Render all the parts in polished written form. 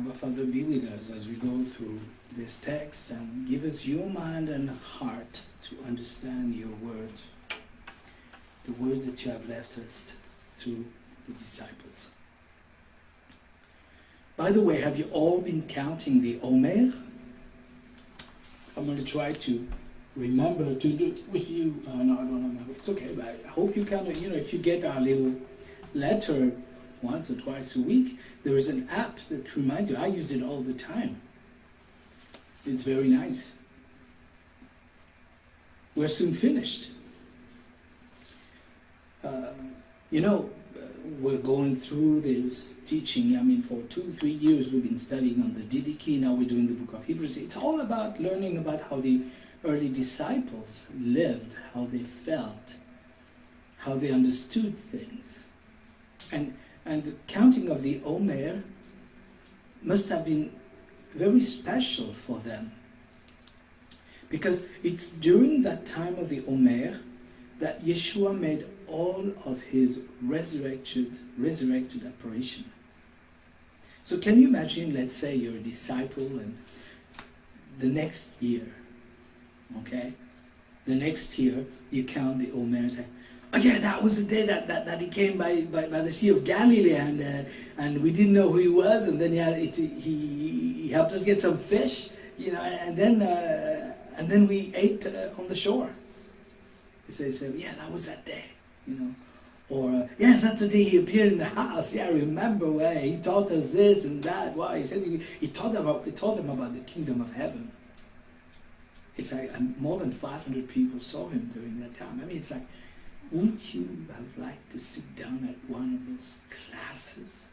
Abba Father, be with us as we go through this text and give us your mind and heart to understand your word, the word that you have left us through the disciples. By the way, have you all been counting the Omer? I'm going to try to remember to do it with you. No, I don't remember. It's okay, but I hope you kind of, if you get our little letter once or twice a week, there is an app that reminds you. I use it all the time. It's very nice. We're soon finished. We're going through this teaching. I mean, for 2-3 years we've been studying on the Didache. Now we're doing the book of Hebrews. It's all about learning about how the early disciples lived, how they felt, how they understood things. And the counting of the Omer must have been very special for them. Because it's during that time of the Omer that Yeshua made all of his resurrected apparition. So can you imagine, let's say you're a disciple and the next year, okay? The next year you count the Omer and say, oh yeah, that was the day that he came by the Sea of Galilee and we didn't know who he was, and then he helped us get some fish, and then we ate on the shore. So yeah, that was that day, Or yes, that's the day he appeared in the house. Yeah, I remember where he taught us this and that. Wow, he says he taught them about the kingdom of heaven. It's like more than 500 people saw him during that time. I mean, it's like, wouldn't you have liked to sit down at one of those classes,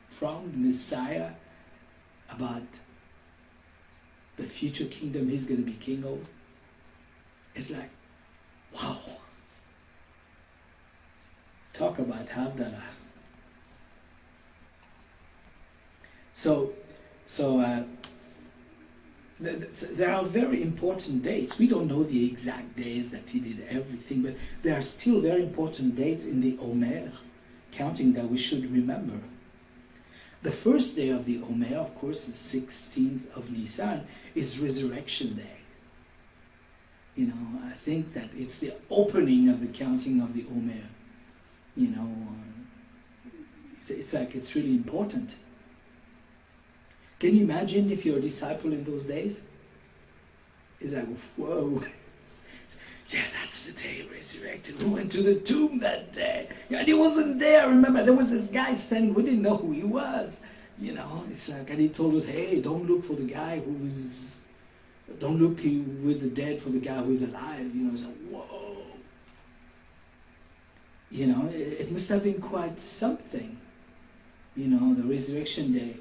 from the Messiah about the future kingdom he's going to be king over? It's like, wow. Talk about Havdalah. So there are very important dates. We don't know the exact days that he did everything, but there are still very important dates in the Omer counting that we should remember. The first day of the Omer, of course, the 16th of Nisan, is Resurrection Day. I think that it's the opening of the counting of the Omer. It's really important. Can you imagine if you're a disciple in those days? It's like, whoa. Yeah, that's the day he resurrected. We went to the tomb that day. Yeah, and he wasn't there. Remember, there was this guy standing. We didn't know who he was. It's like, and he told us, hey, don't look for the guy don't look with the dead for the guy who's alive. It's like, whoa. It must have been quite something. The resurrection day.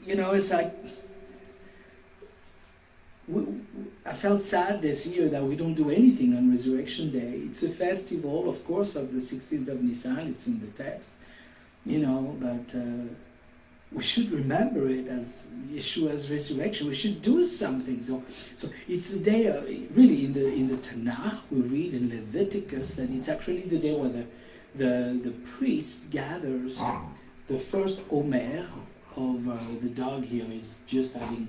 It's like, I felt sad this year that we don't do anything on Resurrection Day. It's a festival, of course, of the 16th of Nisan. It's in the text, but we should remember it as Yeshua's resurrection. We should do something. So it's the day, really, in the Tanakh, we read in Leviticus that it's actually the day where the priest gathers the first Omer of the dog here is just having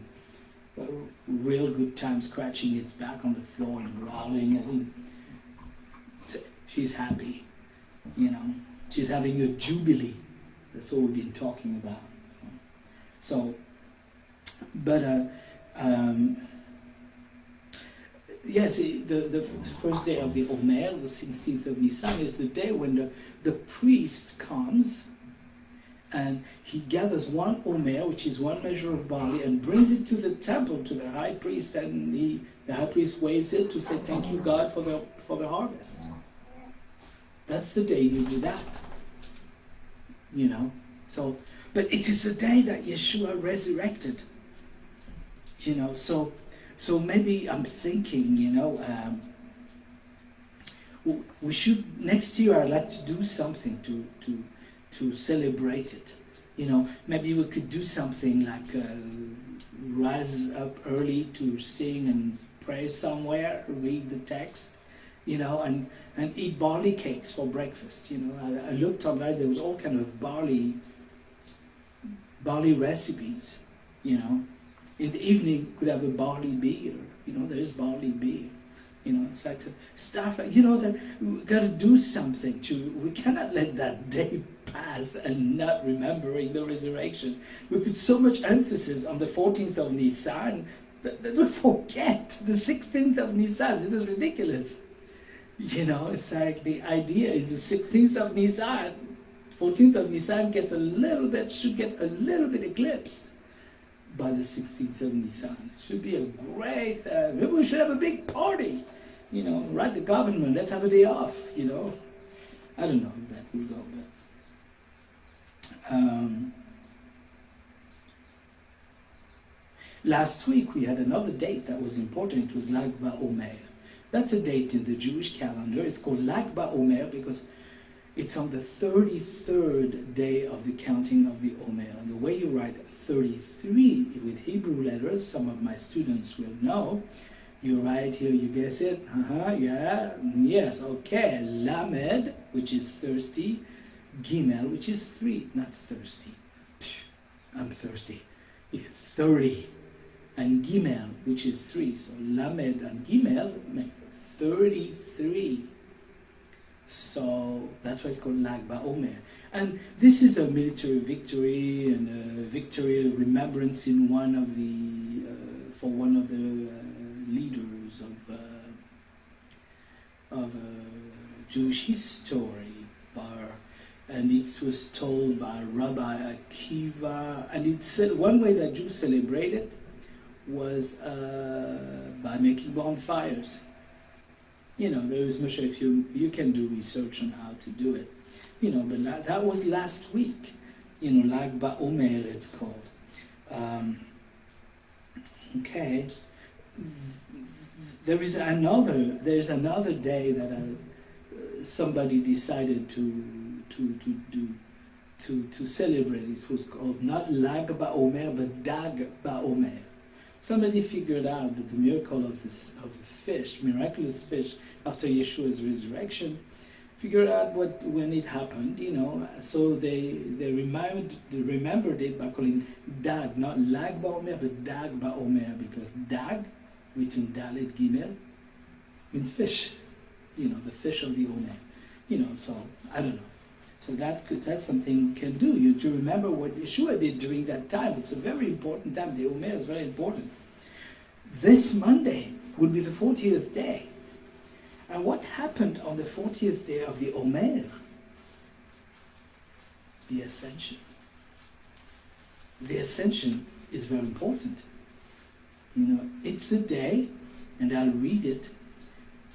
a real good time scratching its back on the floor and growling. And she's happy, She's having a jubilee. That's what we've been talking about. So, but yes, the first day of the Omer, the 16th of Nisan, is the day when the priest comes and he gathers one Omer, which is one measure of barley, and brings it to the temple to the high priest, and the high priest waves it to say, thank you, God, for the harvest. That's the day you do that. So, but it is the day that Yeshua resurrected. So maybe I'm thinking, we should, next year I'd like to do something to celebrate it. Maybe we could do something like rise up early to sing and pray somewhere, read the text, and eat barley cakes for breakfast. I looked online, there was all kind of barley recipes. In the evening, you could have a barley beer. There's barley beer. It's like stuff like, that we got to do something we cannot let that day pass and not remembering the resurrection. We put so much emphasis on the 14th of Nisan that we forget the 16th of Nisan. This is ridiculous. It's like the idea is the 16th of Nisan, 14th of Nisan should get a little bit eclipsed by the 16th of Nisan. It should be a great, maybe we should have a big party. Write the government, let's have a day off, I don't know if that will go, but last week we had another date that was important. It was Lag BaOmer. That's a date in the Jewish calendar. It's called Lag BaOmer because it's on the 33rd day of the counting of the Omer. And the way you write 33 with Hebrew letters, some of my students will know, you write here, you guess it, yeah, yes, okay, Lamed, which is thirsty, Gimel, which is 3, not thirsty. I'm thirsty. 30. And Gimel, which is 3. So Lamed and Gimel make 33. So that's why it's called Lag BaOmer. And this is a military victory and a victory of remembrance in for one of the leaders of Jewish history, and it was told by Rabbi Akiva, and it said one way that Jews celebrate it was by making bonfires. There is much, if you can do research on how to do it, but that was last week, Lag BaOmer it's called. Okay. There's another day that somebody decided to celebrate. It was called not Lag BaOmer but Dag BaOmer. Somebody figured out that the miracle of the fish, miraculous fish after Yeshua's resurrection, figured out when it happened, so they remembered it by calling Dag, not Lag BaOmer but Dag BaOmer, because Dag, written Dalet Gimel, means fish, the fish of the Omer, so I don't know. So that's something you can do, to remember what Yeshua did during that time. It's a very important time. The Omer is very important. This Monday will be the 40th day. And what happened on the 40th day of the Omer? The Ascension. The Ascension is very important. It's a day, and I'll read it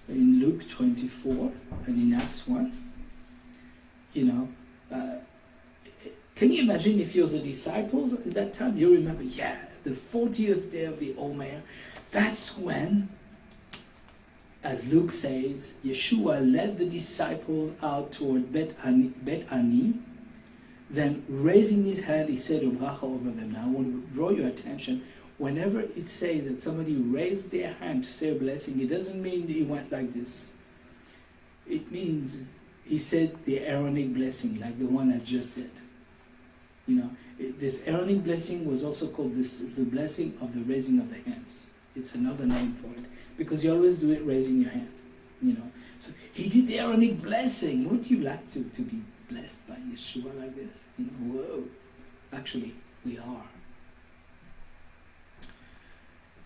in Luke 24 and in Acts 1. Can you imagine if you're the disciples at that time? You remember, the 40th day of the Omer. That's when, as Luke says, Yeshua led the disciples out toward Bet Ani. Then, raising his hand, he said a bracha over them. Now, I want to draw your attention. Whenever it says that somebody raised their hand to say a blessing, it doesn't mean he went like this. It means he said the Aaronic blessing, like the one I just did. This Aaronic blessing was also called the blessing of the raising of the hands. It's another name for it, because you always do it raising your hand. So he did the Aaronic blessing. Would you like to be blessed by Yeshua like this? Whoa. Actually, we are.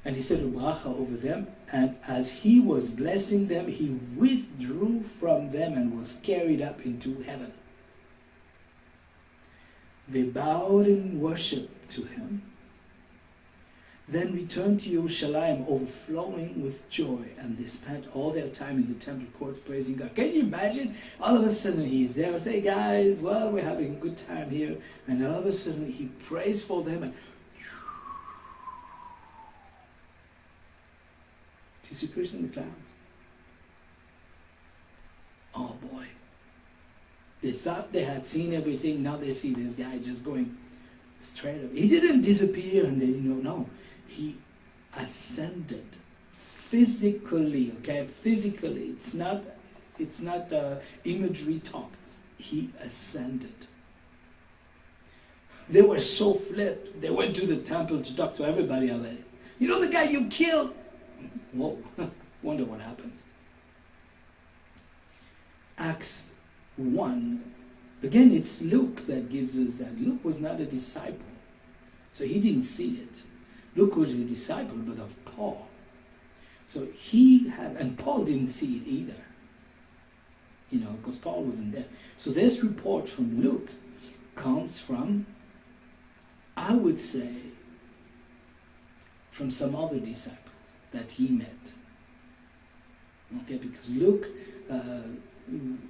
And he said a bracha over them, and as he was blessing them, he withdrew from them and was carried up into heaven. They bowed in worship to him, then returned to Yerushalayim overflowing with joy, and they spent all their time in the temple courts praising God. Can you imagine? All of a sudden he's there, say, guys, well, we're having a good time here, and all of a sudden he prays for them, and disappears in the cloud. Oh boy. They thought they had seen everything, now they see this guy just going straight up. He didn't disappear and no. He ascended physically, okay? Physically, it's not imagery talk. He ascended. They were so flipped. They went to the temple to talk to everybody about it. You know the guy you killed? Whoa, wonder what happened. Acts 1, again, it's Luke that gives us that. Luke was not a disciple, so he didn't see it. Luke was a disciple, but of Paul. So he had, and Paul didn't see it either, you know, because Paul wasn't there. So this report from Luke comes from, I would say, from some other disciples that he met. Okay, because Luke,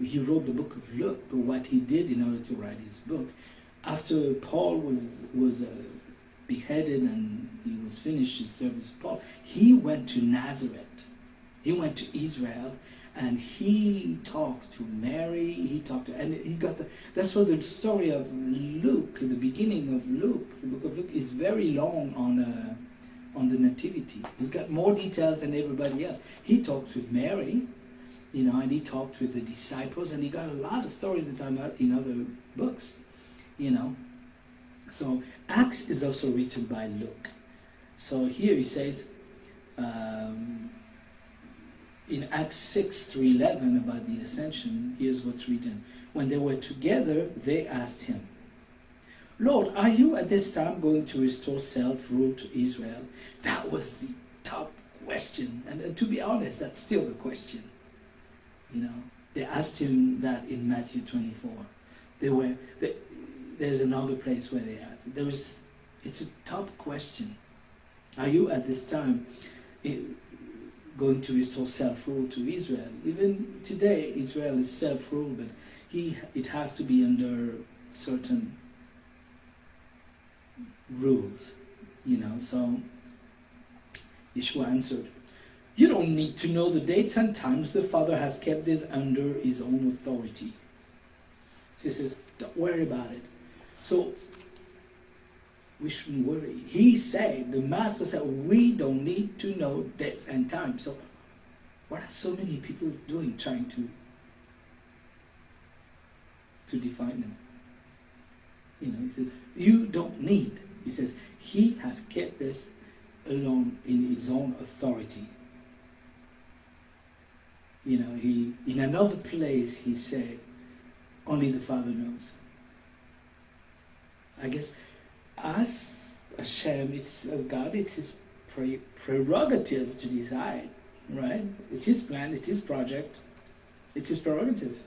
he wrote the book of Luke, but what he did in order to write his book, after Paul was beheaded and he was finished his service of Paul, he went to Nazareth. He went to Israel, and he talked to Mary. He talked to, and he got that's why the story of Luke, the beginning of Luke, the book of Luke, is very long on the nativity. He's got more details than everybody else. He talked with Mary, you know, and he talked with the disciples, and he got a lot of stories that are not in other books, you know. So Acts is also written by Luke. So here he says, in Acts 6:11 about the ascension, here's what's written. When they were together, they asked him, Lord, are you at this time going to restore self-rule to Israel? That was the top question. And to be honest, that's still the question. You know, they asked him that in Matthew 24. There's another place where they asked. It's a top question. Are you at this time going to restore self-rule to Israel? Even today, Israel is self-rule, but it has to be under certain rules, you know. So Yeshua answered, you don't need to know the dates and times. The Father has kept this under his own authority. So he says, don't worry about it. So we shouldn't worry. He said, the Master said, we don't need to know dates and times. So what are so many people doing, trying to define them? You know, he says, you don't need. He says, he has kept this alone in his own authority. You know, in another place he said, only the Father knows. I guess as Hashem, as God, it's his prerogative to decide, right? It's his plan, it's his project, it's his prerogative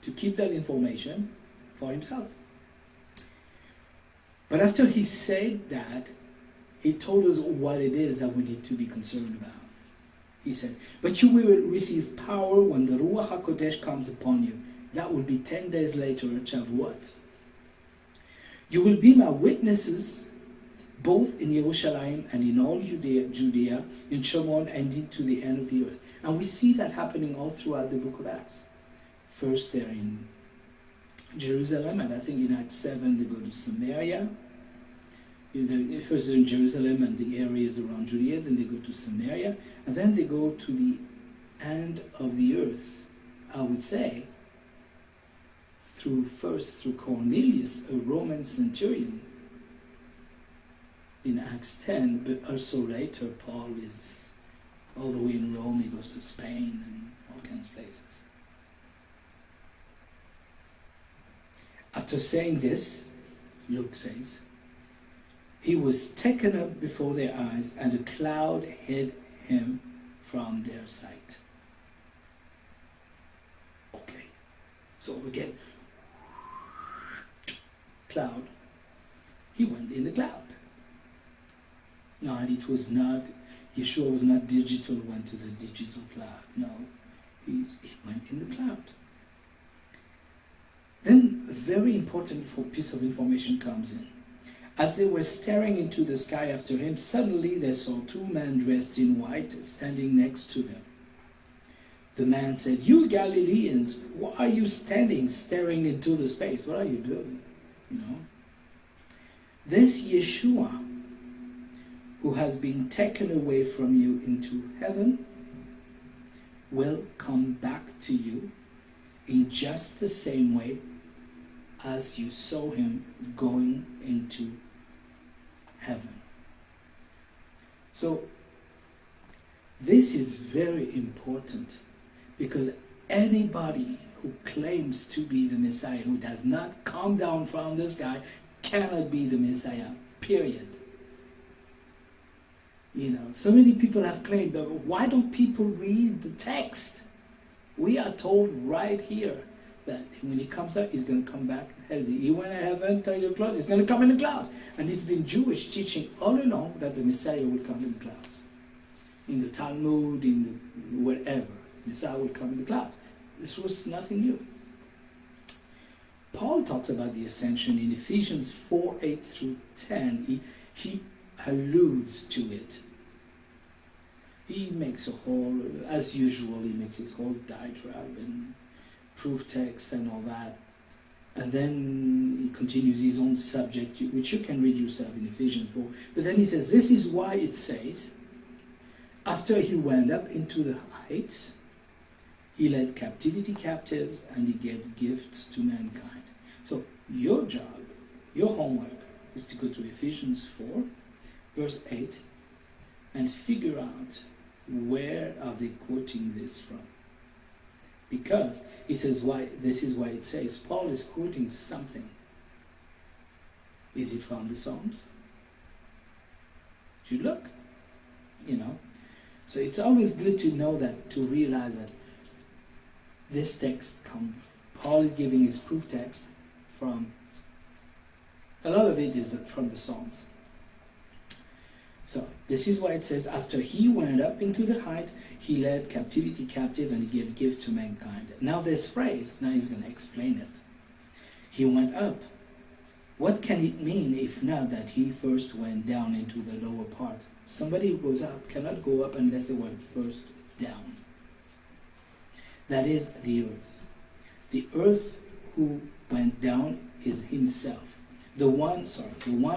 to keep that information for himself. But after he said that, he told us what it is that we need to be concerned about. He said, but you will receive power when the Ruach HaKodesh comes upon you. That will be 10 days later at Shavuot. You will be my witnesses both in Jerusalem and in all Judea, in Shomron, and into the end of the earth. And we see that happening all throughout the book of Acts. First they're in Jerusalem, and I think in Acts 7 they go to Samaria. First they're in Jerusalem and the areas around Judea, then they go to Samaria, and then they go to the end of the earth, I would say, through Cornelius, a Roman centurion, in Acts 10, but also later Paul is all the way in Rome, he goes to Spain and all kinds of places. After saying this, Luke says, he was taken up before their eyes, and a cloud hid him from their sight. Okay, so again, cloud. He went in the cloud. No, and it was not, Yeshua was not digital, went to the digital cloud. No, he went in the cloud. Then a very important piece of information comes in. As they were staring into the sky after him, suddenly they saw two men dressed in white standing next to them. The man said, you Galileans, why are you staring into the space? What are you doing? You know? This Yeshua, who has been taken away from you into heaven will come back to you in just the same way as you saw him going into heaven. So this is very important, because anybody who claims to be the Messiah, who does not come down from the sky, cannot be the Messiah, period. You know, so many people have claimed, but why don't people read the text? We are told right here that when he comes out, he's going to come back as he went to heaven, tell you cloud, he's going to come in the cloud. And it's been Jewish teaching all along that the Messiah will come in the clouds. In the Talmud, in the wherever, Messiah will come in the clouds. This was nothing new. Paul talks about the ascension in Ephesians 4:8 through 10. He alludes to it. He makes a whole, as usual, he makes his whole diatribe and proof text and all that. And then he continues his own subject, which you can read yourself in Ephesians 4. But then he says, this is why it says, after he went up into the heights, he led captivity captives and he gave gifts to mankind. So your job, your homework, is to go to Ephesians 4, verse 8, and figure out where are they quoting this from. Because he says, why? This is why it says, Paul is quoting something. Is it from the Psalms? You look, you know. So it's always good to know that, to realize that this text comes, Paul is giving his proof text from, a lot of it is from the Psalms. So this is why it says, after he went up into the height, he led captivity captive and he gave gift to mankind. Now this phrase, now he's going to explain it. He went up. What can it mean if not that he first went down into the lower part? Somebody who goes up cannot go up unless they went first down. That is the earth. The earth who went down is himself. The one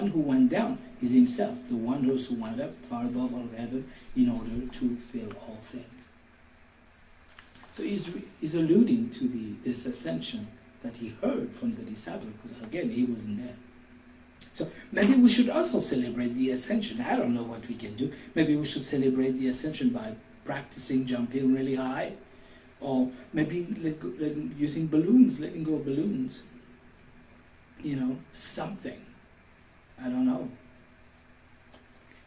who went down is himself, the one who went up far above all heaven in order to fill all things. So he's alluding to this ascension that he heard from the disciples, because again, he wasn't there. So maybe we should also celebrate the ascension. I don't know what we can do. Maybe we should celebrate the ascension by practicing jumping really high, or maybe using balloons, letting go of balloons. You know, something. I don't know.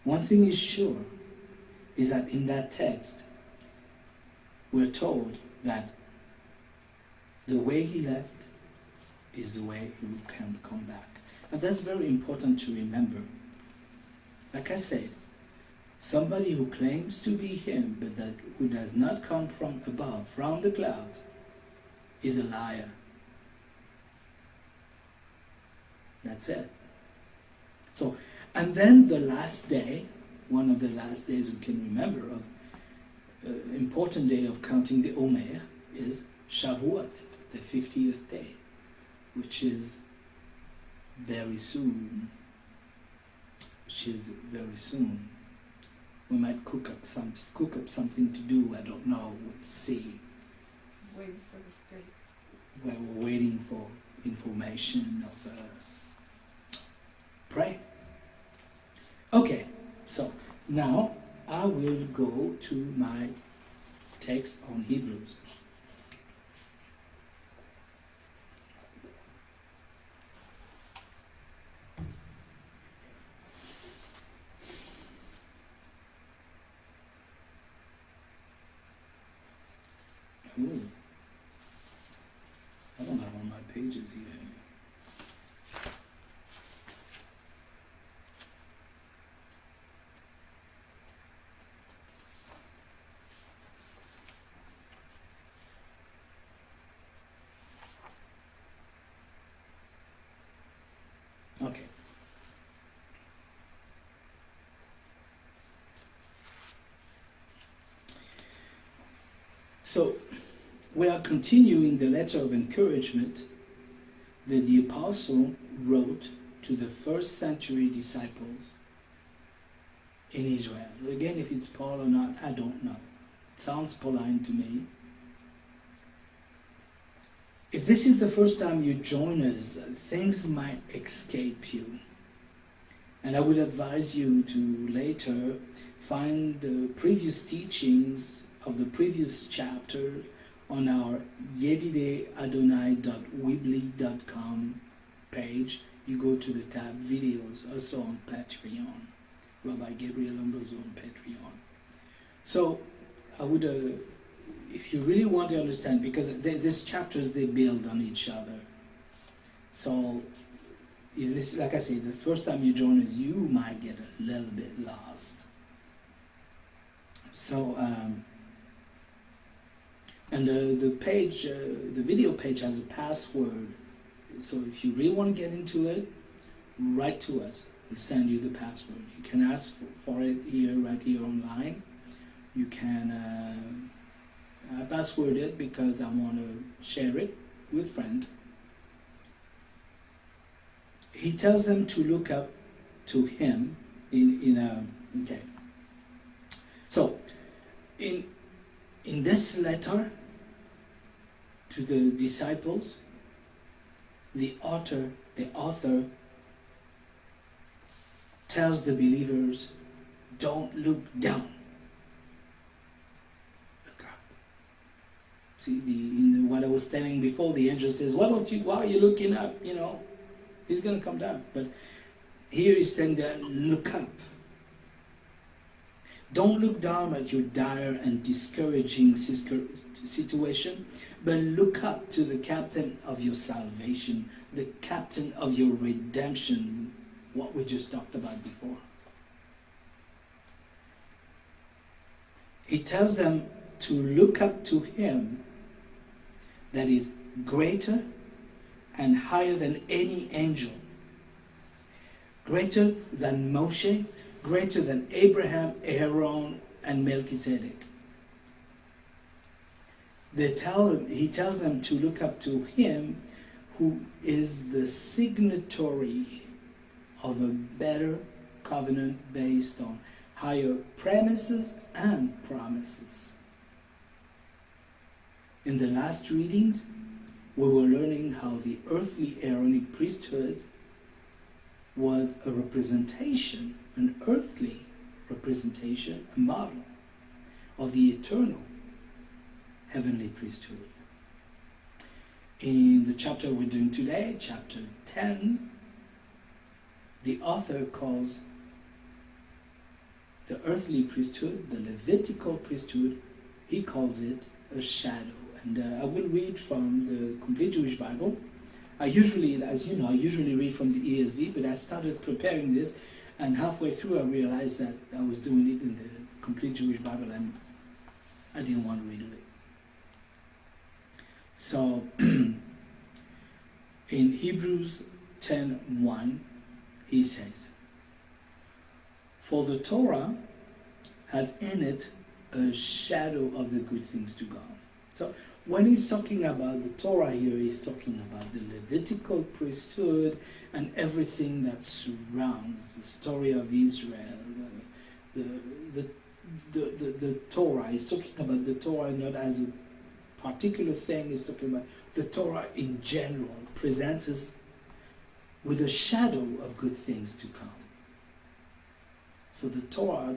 One thing is sure, is that in that text, we're told that the way he left is the way he would come back. And that's very important to remember. Like I said, somebody who claims to be him, but who does not come from above, from the clouds, is a liar. That's it. So, and then the last day, one of the last days we can remember of, important day of counting the Omer, is Shavuot, the 50th day, which is very soon. We might cook up something to do. I don't know. We'll see. Waiting for the state. Well, we're waiting for information of. Pray. Okay, so now I will go to my text on Hebrews. Ooh. I don't have all my pages here. Okay. So, we are continuing the letter of encouragement that the apostle wrote to the first century disciples in Israel. Again, if it's Paul or not, I don't know. It sounds Pauline to me. If this is the first time you join us, things might escape you. And I would advise you to later find the previous teachings of the previous chapter on our yedideadonai.weebly.com page. You go to the tab videos, also on Patreon. Rabbi Gabriel on Patreon. So I would, if you really want to understand, because these chapters, they build on each other. So if this, like I say, the first time you join us, you might get a little bit lost. So, and the page, the video page has a password. So if you really want to get into it, write to us. We'll send you the password. You can ask for it here, right here online. You can password it because I want to share it with friends. He tells them to look up to him okay. So, in this letter to the disciples, the author tells the believers, don't look down. Look up. See, in what I was telling before, the angel says, why are you looking up? You know, he's going to come down. But here he's saying that, look up. Don't look down at your dire and discouraging situation, but look up to the captain of your salvation, the captain of your redemption, what we just talked about before. He tells them to look up to him that is greater and higher than any angel, greater than Moshe, greater than Abraham, Aaron, and Melchizedek. He tells them to look up to him who is the signatory of a better covenant based on higher premises and promises. In the last readings, we were learning how the earthly Aaronic priesthood was a representation, an earthly representation, a model of the eternal heavenly priesthood. In the chapter we're doing today, chapter 10, the author calls the earthly priesthood, the Levitical priesthood, he calls it a shadow. And I will read from the Complete Jewish Bible. I usually, as you know, I usually read from the ESV, but I started preparing this, and halfway through I realized that I was doing it in the Complete Jewish Bible, and I didn't want to redo it. So, in Hebrews 10:1, he says, for the Torah has in it a shadow of the good things to come. So when he's talking about the Torah here, he's talking about the Levitical priesthood and everything that surrounds the story of Israel, the Torah. He's talking about the Torah not as a particular thing, he's talking about the Torah in general, presents us with a shadow of good things to come. So the Torah,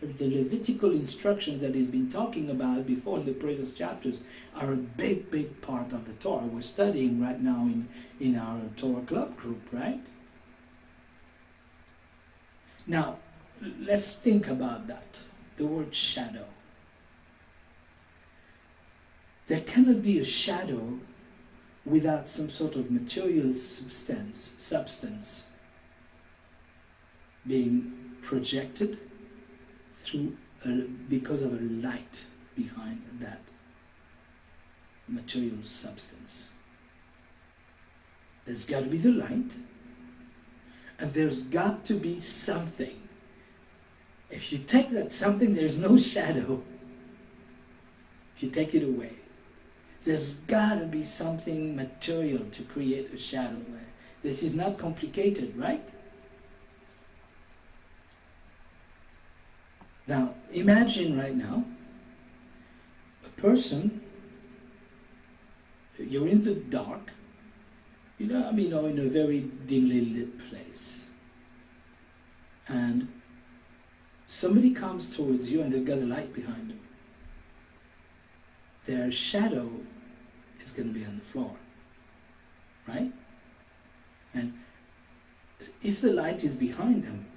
the Levitical instructions that he's been talking about before in the previous chapters are a big, big part of the Torah. We're studying right now in our Torah club group, right? Now, let's think about that, the word shadow. There cannot be a shadow without some sort of material substance being projected through because of a light behind that material substance. There's got to be the light, and there's got to be something. If you take that something, there's no shadow. If you take it away, there's got to be something material to create a shadow. This is not complicated, right? Now, imagine right now, a person, you're in the dark, or in a very dimly lit place. And somebody comes towards you and they've got a light behind them. Their shadow is going to be on the floor, right? And if the light is behind them,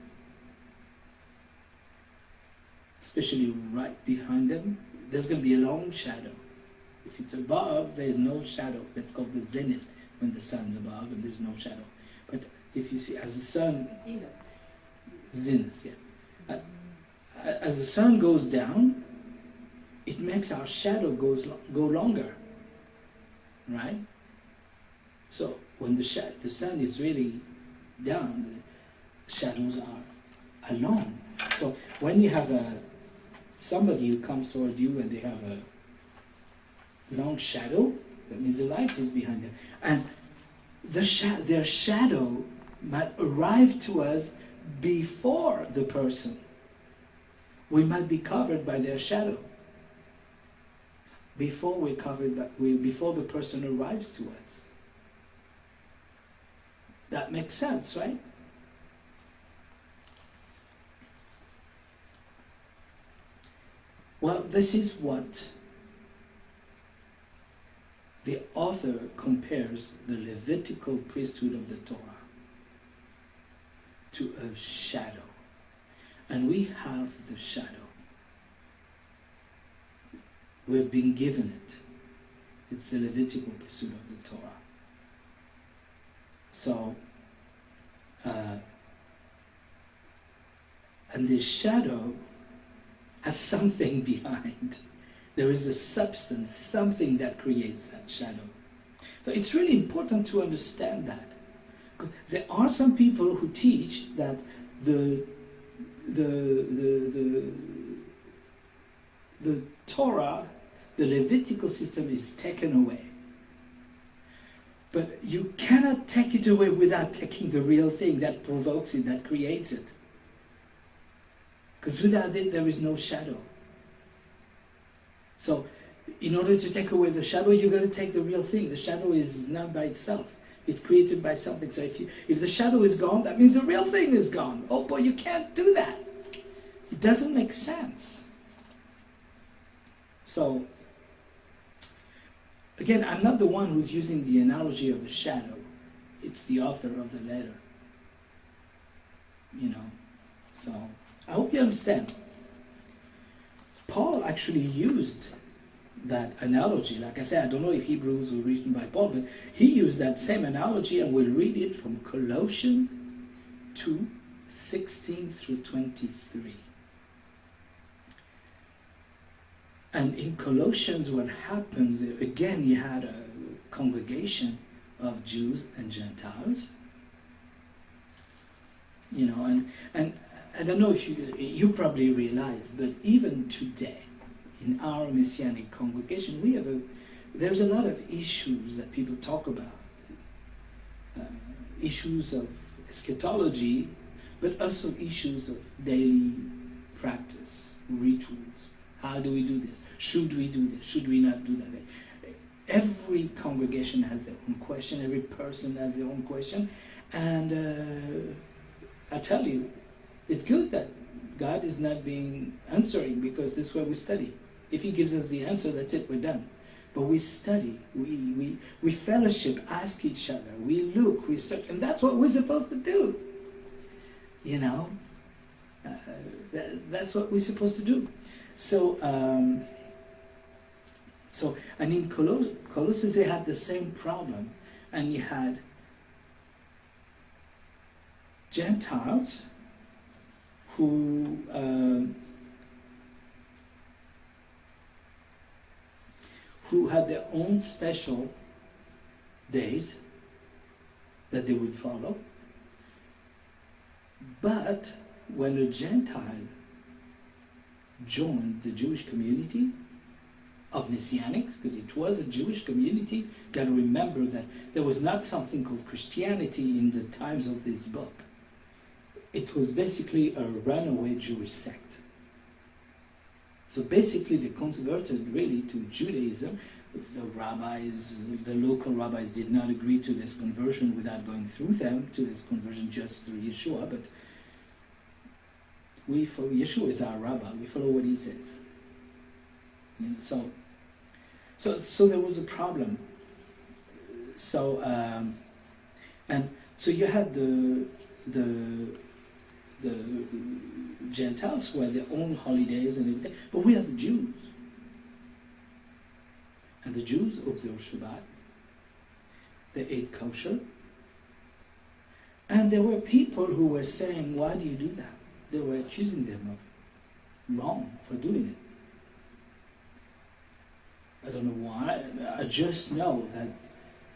especially right behind them, there's going to be a long shadow. If it's above, there's no shadow. That's called the zenith, when the sun's above and there's no shadow. But if you see, as the sun... Zenith, yeah. As the sun goes down, it makes our shadow go longer, right? So when the sun is really down, the shadows are long. So when you have somebody who comes toward you and they have a long shadow, that means the light is behind them. And their shadow might arrive to us before the person. We might be covered by their shadow before before the person arrives to us. That makes sense, right? Well, this is what the author compares the Levitical priesthood of the Torah to a shadow. And we have the shadow. We've been given it. It's the Levitical priesthood of the Torah. So, and the shadow has something behind. There is a substance, something that creates that shadow. So it's really important to understand that. There are some people who teach that the Torah, the Levitical system is taken away. But you cannot take it away without taking the real thing that provokes it, that creates it. Because without it, there is no shadow. So, in order to take away the shadow, you've got to take the real thing. The shadow is not by itself. It's created by something. So if the shadow is gone, that means the real thing is gone. Oh boy, you can't do that. It doesn't make sense. So, again, I'm not the one who's using the analogy of the shadow. It's the author of the letter. So I hope you understand. Paul actually used that analogy. Like I said, I don't know if Hebrews were written by Paul, but he used that same analogy, and we'll read it from Colossians 2:16 through 23. And in Colossians, what happens, again, you had a congregation of Jews and Gentiles. And I don't know if you probably realize, but even today, in our Messianic congregation, there's a lot of issues that people talk about. Issues of eschatology, but also issues of daily practice, rituals. How do we do this? Should we do this? Should we not do that? Every congregation has their own question. Every person has their own question. And I tell you, it's good that God is not answering, because this is where we study. If He gives us the answer, that's it, we're done. But we study, we fellowship, ask each other, we look, we search, and that's what we're supposed to do. That's what we're supposed to do. So, and in Colossians they had the same problem, and you had Gentiles who had their own special days that they would follow. But when a Gentile joined the Jewish community of Messianics, because it was a Jewish community, got to remember that there was not something called Christianity in the times of this book. It was basically a runaway Jewish sect. So basically they converted really to Judaism. The rabbis, the local rabbis did not agree to this conversion without going through them, to this conversion just through Yeshua, but we follow, Yeshua is our rabbi, we follow what he says. You know, so there was a problem. So, and so you had the Gentiles who had their own holidays and everything, but we are the Jews. And the Jews observed Shabbat. They ate kosher. And there were people who were saying, why do you do that? They were accusing them of wrong for doing it. I don't know why. I just know that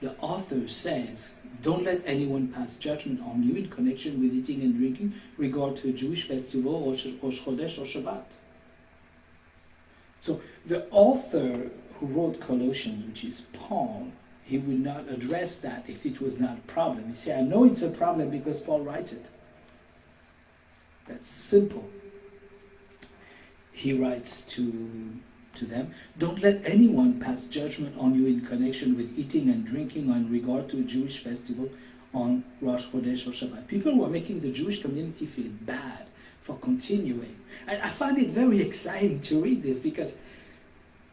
the author says, don't let anyone pass judgment on you in connection with eating and drinking, regard to a Jewish festival or Rosh Chodesh or Shabbat. So the author who wrote Colossians, which is Paul, he would not address that if it was not a problem. You see, I know it's a problem because Paul writes it. That's simple. He writes to them, don't let anyone pass judgment on you in connection with eating and drinking or in regard to a Jewish festival on Rosh Chodesh or Shabbat. People were making the Jewish community feel bad for continuing. And I find it very exciting to read this because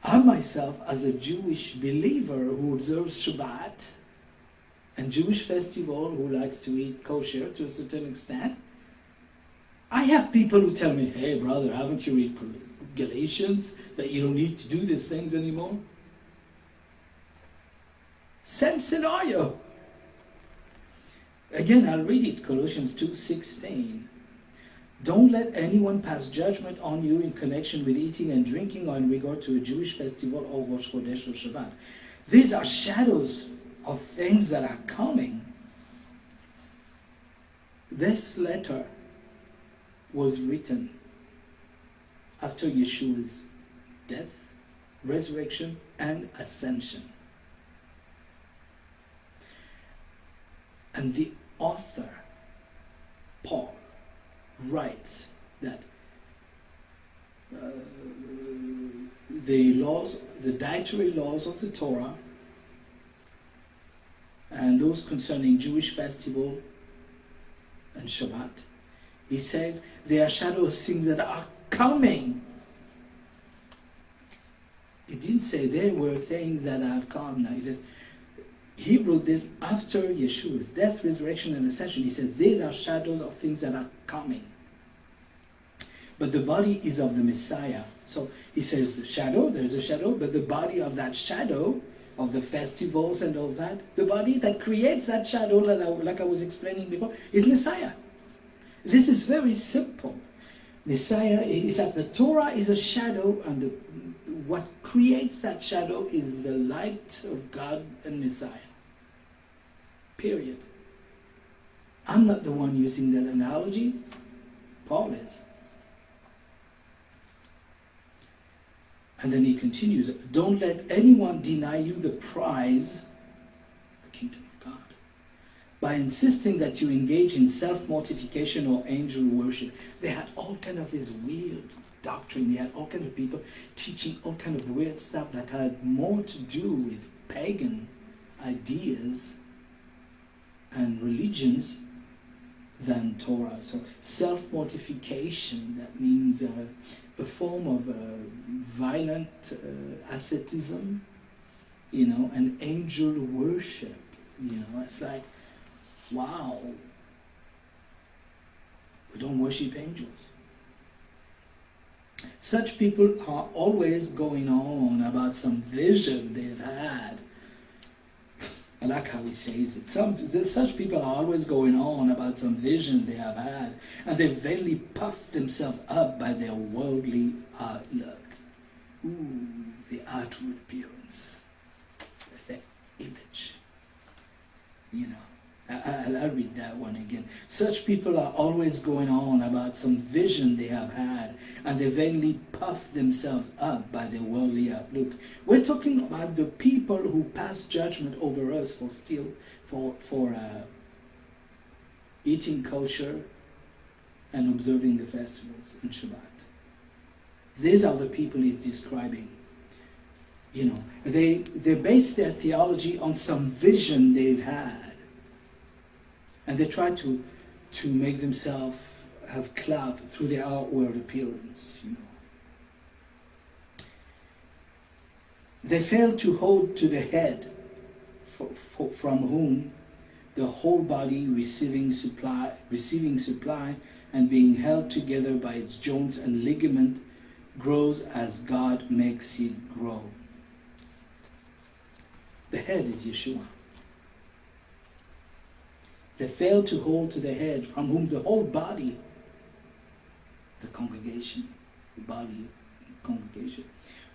I myself, as a Jewish believer who observes Shabbat and Jewish festival, who likes to eat kosher to a certain extent, I have people who tell me, hey brother, haven't you read Galatians, that you don't need to do these things anymore? Same scenario. Again, I'll read it, Colossians 2:16. Don't let anyone pass judgment on you in connection with eating and drinking or in regard to a Jewish festival or Rosh Chodesh or Shabbat. These are shadows of things that are coming. This letter was written after Yeshua's death, resurrection, and ascension. And the author, Paul, writes that the dietary laws of the Torah and those concerning Jewish festival and Shabbat, he says they are shadows of things that are coming. He didn't say they were things that have come now. He says, he wrote this after Yeshua's death, resurrection, and ascension. He says these are shadows of things that are coming. But the body is of the Messiah. So he says the shadow, there's a shadow, but the body of that shadow, of the festivals and all that, the body that creates that shadow, like I was explaining before, is Messiah. This is very simple. Messiah is that the Torah is a shadow, and what creates that shadow is the light of God and Messiah. Period. I'm not the one using that analogy. Paul is. And then he continues, don't let anyone deny you the prize, the kingdom of God, by insisting that you engage in self-mortification or angel worship. They had all kind of this weird doctrine. They had all kind of people teaching all kind of weird stuff that had more to do with pagan ideas and religions than Torah. So self-mortification, that means a form of violent asceticism, and angel worship. It's like, wow, we don't worship angels. Such people are always going on about some vision they've had. I like how he says it. Such people are always going on about some vision they have had, and they vainly puff themselves up by their worldly outlook. Ooh, the outward appearance, the image. I'll read that one again. Such people are always going on about some vision they have had, and they vainly puff themselves up by their worldly outlook. We're talking about the people who pass judgment over us for eating kosher and observing the festivals and Shabbat. These are the people he's describing. You know, they base their theology on some vision they've had. And they try to make themselves have clout through their outward appearance, you know. They fail to hold to the head, from whom the whole body receiving supply and being held together by its joints and ligament grows as God makes it grow. The head is Yeshua. They fail to hold to the head, from whom the whole body, the congregation, the body, congregation,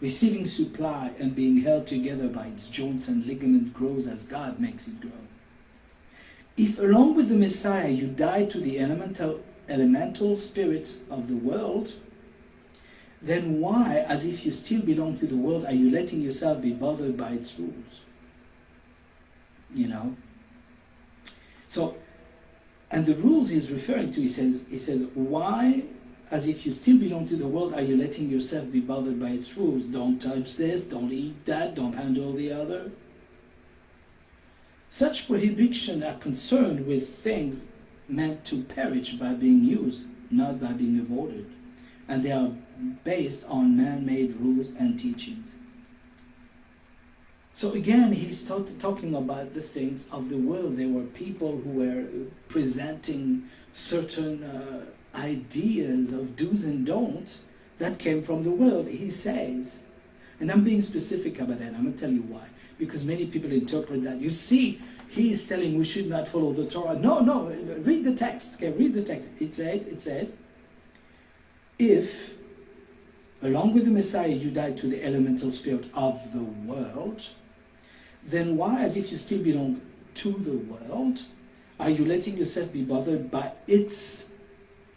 receiving supply and being held together by its joints and ligament grows as God makes it grow. If along with the Messiah you die to the elemental spirits of the world, then why, as if you still belong to the world, are you letting yourself be bothered by its rules? You know? So, and the rules he's referring to, he says, why, as if you still belong to the world, are you letting yourself be bothered by its rules? Don't touch this, don't eat that, don't handle the other. Such prohibitions are concerned with things meant to perish by being used, not by being avoided. And they are based on man-made rules and teachings. So again, he's talking about the things of the world. There were people who were presenting certain ideas of do's and don'ts that came from the world, he says. And I'm being specific about that. I'm going to tell you why. Because many people interpret that. You see, he is telling we should not follow the Torah. No, read the text. Okay, read the text. It says, if, along with the Messiah, you died to the elemental spirit of the world, then why, as if you still belong to the world, are you letting yourself be bothered by its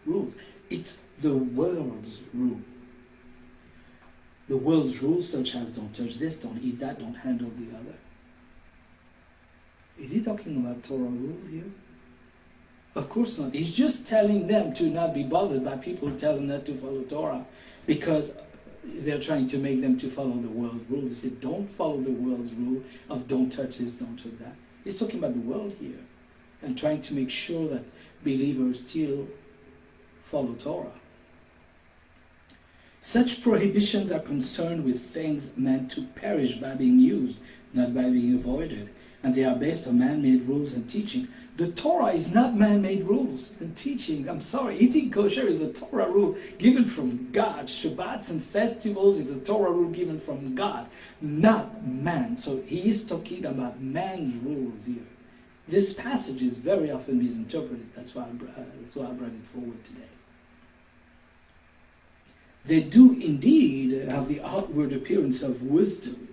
rules? It's the world's rule. The world's rules, such as don't touch this, don't eat that, don't handle the other. Is he talking about Torah rules here? Of course not. He's just telling them to not be bothered by people who tell them not to follow Torah, because they're trying to make them to follow the world's rules. He said, don't follow the world's rule of don't touch this, don't touch that. He's talking about the world here and trying to make sure that believers still follow Torah. Such prohibitions are concerned with things meant to perish by being used, not by being avoided. And they are based on man-made rules and teachings. The Torah is not man-made rules and teachings. I'm sorry, eating kosher is a Torah rule given from God. Shabbats and festivals is a Torah rule given from God, not man. So he is talking about man's rules here. This passage is very often misinterpreted. That's why I brought it forward today. They do indeed have the outward appearance of wisdom.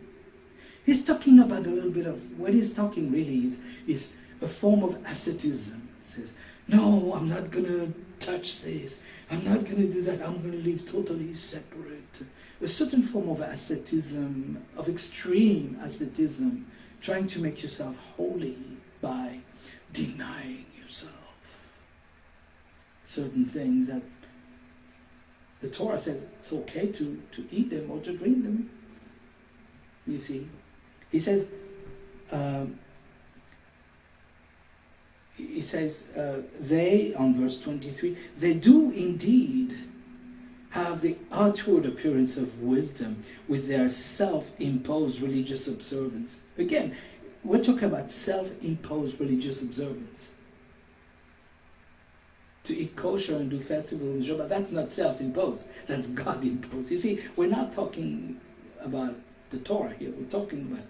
He's talking about a little bit of, what he's talking really is a form of asceticism. He says, no, I'm not going to touch this. I'm not going to do that. I'm going to live totally separate. A certain form of asceticism, of extreme asceticism, trying to make yourself holy by denying yourself certain things that the Torah says it's okay to eat them or to drink them. You see? He says, they, on verse 23, they do indeed have the outward appearance of wisdom with their self-imposed religious observance. Again, we're talking about self-imposed religious observance. To eat kosher and do festivals and Shabbat, that's not self-imposed, that's God-imposed. You see, we're not talking about the Torah here, we're talking about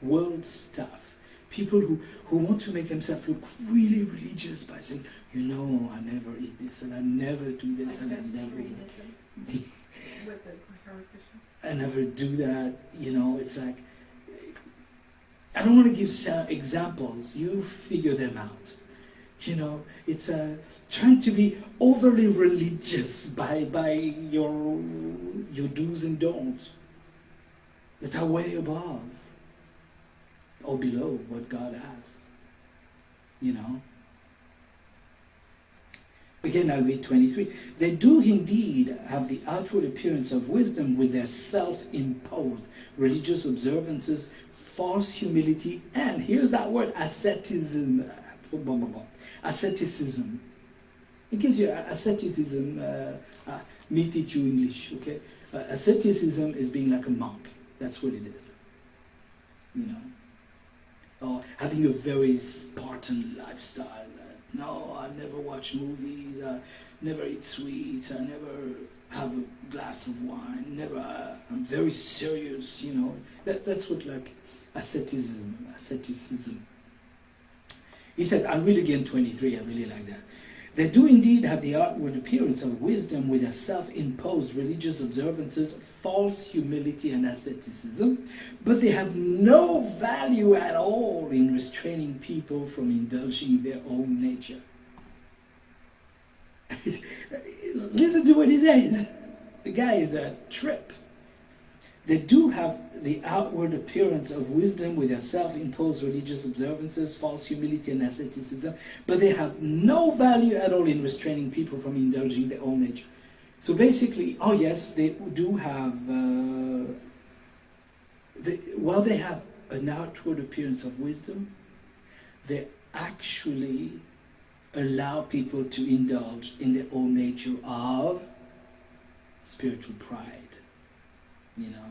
world stuff. People who want to make themselves look really religious by saying, you know, I never eat this, and I never do this, and I never I never do that. You know, it's like, I don't want to give examples, you figure them out. You know, it's trying to be overly religious by your do's and don'ts that are way above or below what God has, you know. Again, I'll read 23. They do indeed have the outward appearance of wisdom with their self-imposed religious observances, false humility, and here's that word, asceticism. Asceticism. In case you asceticism, me teach you English, okay? Asceticism is being like a monk. That's what it is. You know? Or having a very Spartan lifestyle. No, I never watch movies, I never eat sweets, I never have a glass of wine, never, I'm very serious, you know. That's what like asceticism. He said, I'll read again 23, I really like that. They do indeed have the outward appearance of wisdom with their self-imposed religious observances, false humility and asceticism, but they have no value at all in restraining people from indulging their own nature. Listen to what he says. The guy is a trip. They do have the outward appearance of wisdom with their self-imposed religious observances, false humility and asceticism, but they have no value at all in restraining people from indulging their own nature. So basically, oh yes, they do have, while they have an outward appearance of wisdom, they actually allow people to indulge in their own nature of spiritual pride. You know,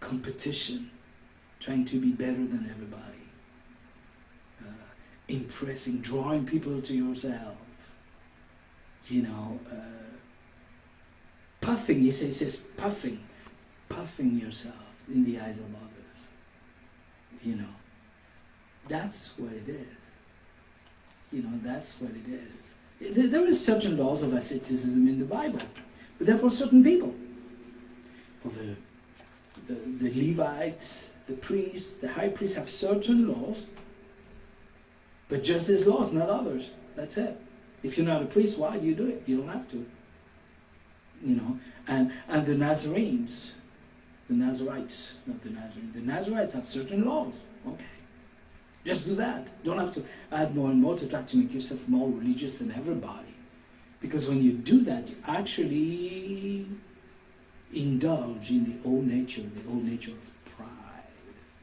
competition, trying to be better than everybody, impressing, drawing people to yourself, you know, puffing, he says puffing yourself in the eyes of others, you know, that's what it is, you know, that's what it is. There is certain laws of asceticism in the Bible, but they're for certain people. For the Levites, the priests, the high priests have certain laws, but just these laws, not others. That's it. If you're not a priest, why do you do it? You don't have to. You know, and the Nazarenes, the Nazarites, not the Nazarenes, the Nazarites have certain laws. Okay. Just do that. Don't have to add more and more to try to make yourself more religious than everybody. Because when you do that, you actually indulge in the old nature of pride.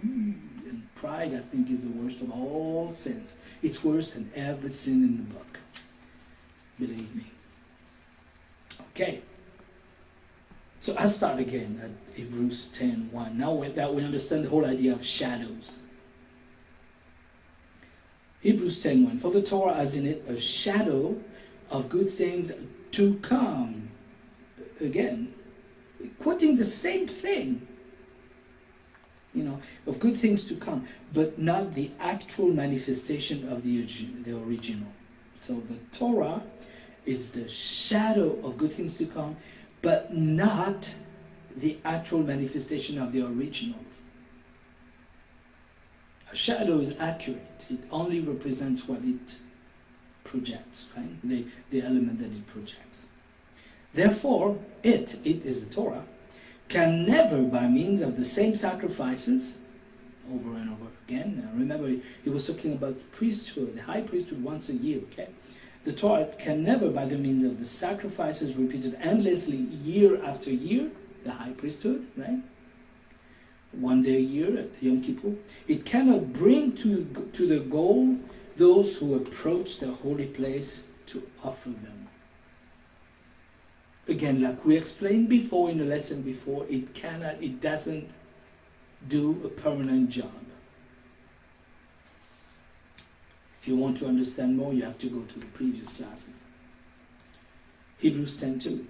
And pride, I think, is the worst of all sins. It's worse than every sin in the book. Believe me. Okay. So I'll start again at Hebrews 10:1. Now that we understand the whole idea of shadows. Hebrews 10:1. For the Torah has in it a shadow of good things to come. Again, quoting the same thing, you know, of good things to come, but not the actual manifestation of the original. So the Torah is the shadow of good things to come, but not the actual manifestation of the originals. A shadow is accurate. It only represents what it projects, right? The element that it projects. Therefore, it is the Torah, can never, by means of the same sacrifices, over and over again. Now remember, he was talking about priesthood, the high priesthood once a year, okay? The Torah can never, by the means of the sacrifices repeated endlessly year after year, the high priesthood, right? One day a year at Yom Kippur, it cannot bring to the goal those who approach the holy place to offer them. Again, like we explained before in the lesson before, it doesn't do a permanent job. If you want to understand more, you have to go to the previous classes. Hebrews 10:2.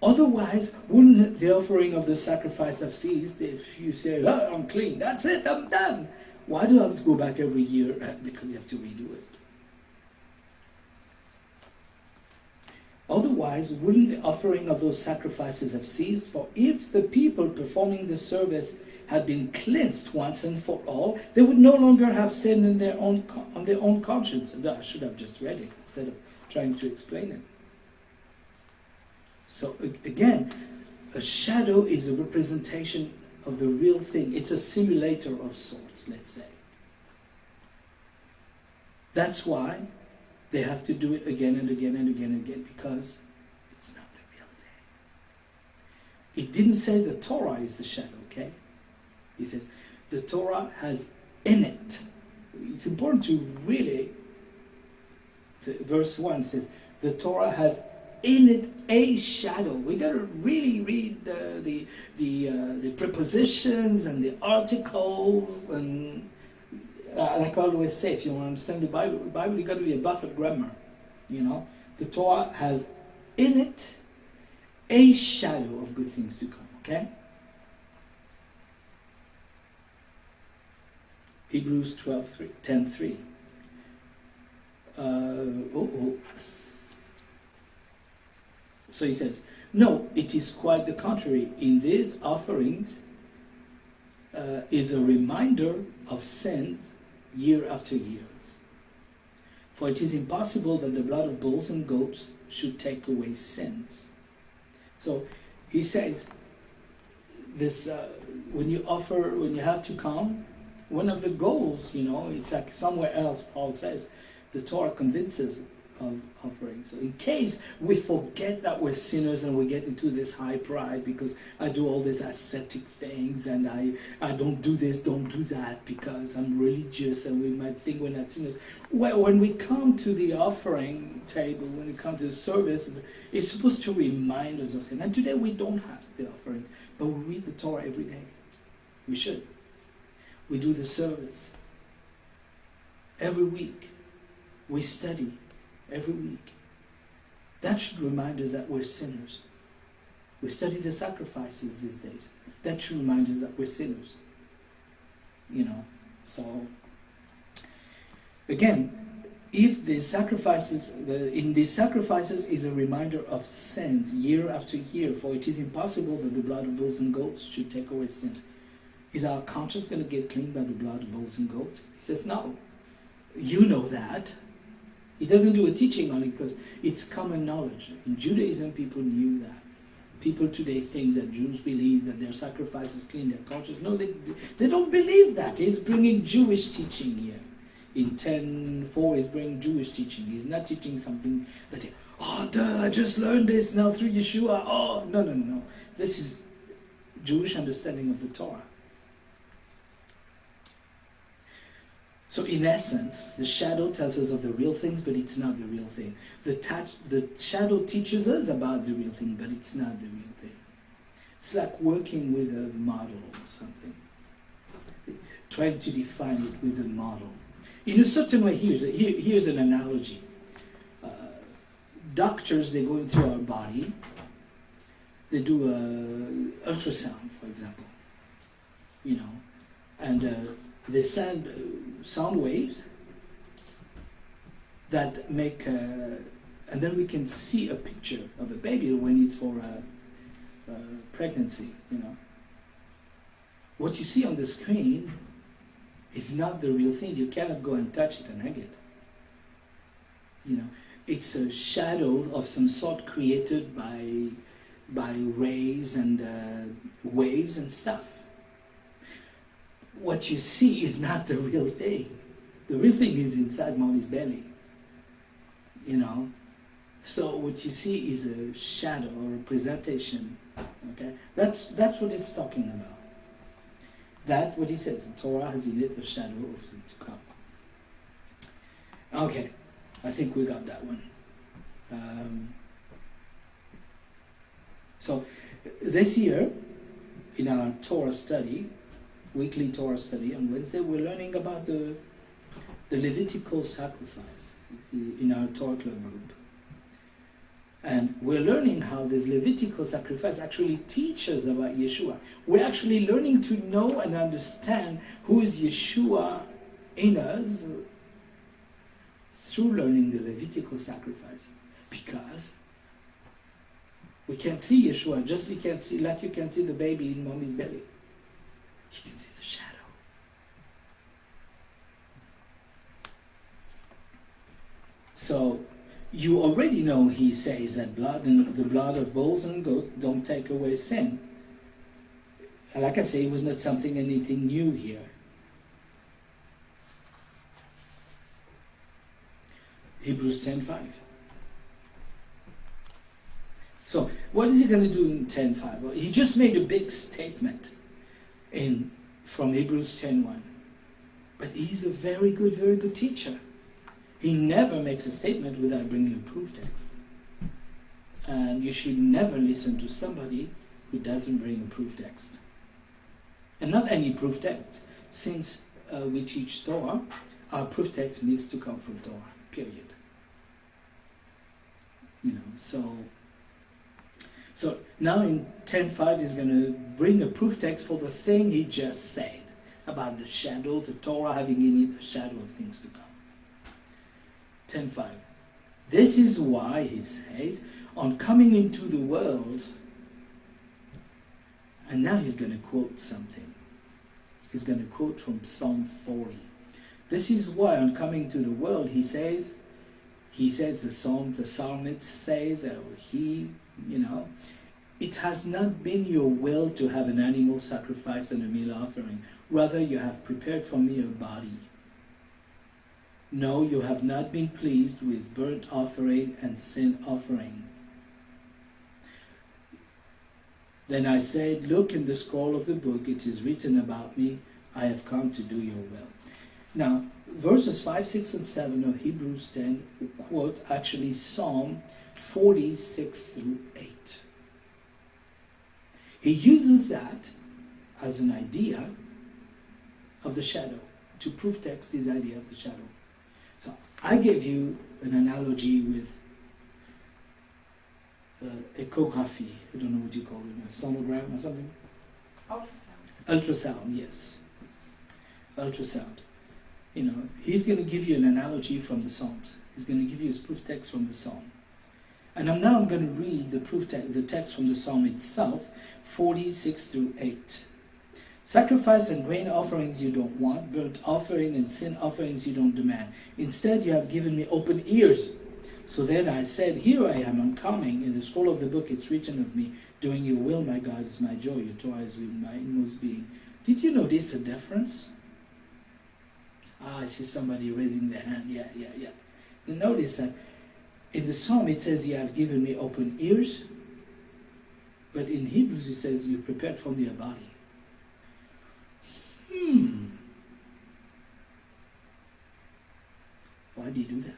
Otherwise, wouldn't the offering of the sacrifice have ceased if you say, oh, I'm clean, that's it, I'm done? Why do I have to go back every year? Because you have to redo it. Otherwise, wouldn't the offering of those sacrifices have ceased? For if the people performing the service had been cleansed once and for all, they would no longer have sin on their own conscience. I should have just read it instead of trying to explain it. So again, a shadow is a representation of the real thing. It's a simulator of sorts, let's say. That's why They have to do it again and again and again and again because it's not the real thing. It didn't say the Torah is the shadow, okay? He says the Torah has in it. It's important to really, verse 1 says, the Torah has in it a shadow. We got to really read the prepositions and the articles, and like I always say, if you want to understand the Bible, you got to be a buff at grammar. You know, the Torah has in it a shadow of good things to come. Okay. Hebrews 10:3. So he says, no, it is quite the contrary. In these offerings is a reminder of sins year after year. For it is impossible that the blood of bulls and goats should take away sins. So he says, this when you have to come, one of the goals, it's like somewhere else Paul says, the Torah convinces of offering. So in case we forget that we're sinners and we get into this high pride because I do all these ascetic things and I don't do this, don't do that because I'm religious, and we might think we're not sinners. Well, when we come to the offering table, when we come to the service, it's supposed to remind us of sin. And today we don't have the offerings, but we read the Torah every day. We should. We do the service every week. We study every week. That should remind us that we're sinners. We study the sacrifices these days. That should remind us that we're sinners. So again, if the sacrifices, in these sacrifices is a reminder of sins year after year, for it is impossible that the blood of bulls and goats should take away sins. Is our conscience going to get clean by the blood of bulls and goats? He says, no. You know that. He doesn't do a teaching on it because it's common knowledge. In Judaism, people knew that. People today think that Jews believe that their sacrifices clean their conscience. No, they don't believe that. He's bringing Jewish teaching here. In 10:4, he's bringing Jewish teaching. He's not teaching something that, I just learned this now through Yeshua. Oh, no. This is Jewish understanding of the Torah. So in essence, the shadow tells us of the real things, but it's not the real thing. The shadow teaches us about the real thing, but it's not the real thing. It's like working with a model or something. Trying to define it with a model. In a certain way, here's an analogy. Doctors, they go into our body. They do ultrasound, for example. And they send sound waves that make, and then we can see a picture of a baby when it's for pregnancy, What you see on the screen is not the real thing. You cannot go and touch it and hug it. It's a shadow of some sort created by rays and waves and stuff. What you see is not the real thing. The real thing is inside mommy's belly. So what you see is a shadow or a presentation. Okay? That's what it's talking about. That's what he says. The Torah has in it a shadow of things to come. Okay. I think we got that one. So this year, in our Torah study, weekly Torah study on Wednesday, we're learning about the Levitical sacrifice in our Torah club group. And we're learning how this Levitical sacrifice actually teaches about Yeshua. We're actually learning to know and understand who is Yeshua in us through learning the Levitical sacrifice. Because we can't see Yeshua, just like you can see the baby in mommy's belly. You can see the shadow. So you already know he says that the blood of bulls and goats don't take away sin. Like I say, it was not anything new here. Hebrews 10:5. So what is he going to do in 10:5? Well, he just made a big statement from Hebrews 10:1. But he's a very good teacher. He never makes a statement without bringing a proof text. And you should never listen to somebody who doesn't bring a proof text. And not any proof text. Since we teach Torah, our proof text needs to come from Torah, period. So now in 10:5 he's going to bring a proof text for the thing he just said about the shadow, the Torah having in it a shadow of things to come. 10:5. This is why, he says, on coming into the world, and now he's going to quote something. He's going to quote from Psalm 40. This is why on coming to the world, he says the psalmist says, it has not been your will to have an animal sacrifice and a meal offering. Rather, you have prepared for me a body. No, you have not been pleased with burnt offering and sin offering. Then I said, look in the scroll of the book, it is written about me, I have come to do your will. Now, verses 5, 6, and 7 of Hebrews 10 quote actually Psalm 46 through 8. He uses that as an idea of the shadow, to proof text his idea of the shadow. So I gave you an analogy with echography. I don't know what you call it, a sonogram or something? Ultrasound. Ultrasound, yes. Ultrasound. He's going to give you an analogy from the Psalms. He's going to give you his proof text from the Psalm. And I'm going to read the text from the Psalm itself, 46 through 8. Sacrifice and grain offerings you don't want, burnt offering and sin offerings you don't demand. Instead, you have given me open ears. So then I said, here I am, I'm coming. In the scroll of the book it's written of me, doing your will, my God, is my joy. Your Torah is within my inmost being. Did you notice a difference? I see somebody raising their hand. Yeah. You notice that in the Psalm it says, you have given me open ears. But in Hebrews it says, you prepared for me a body. Why do you do that?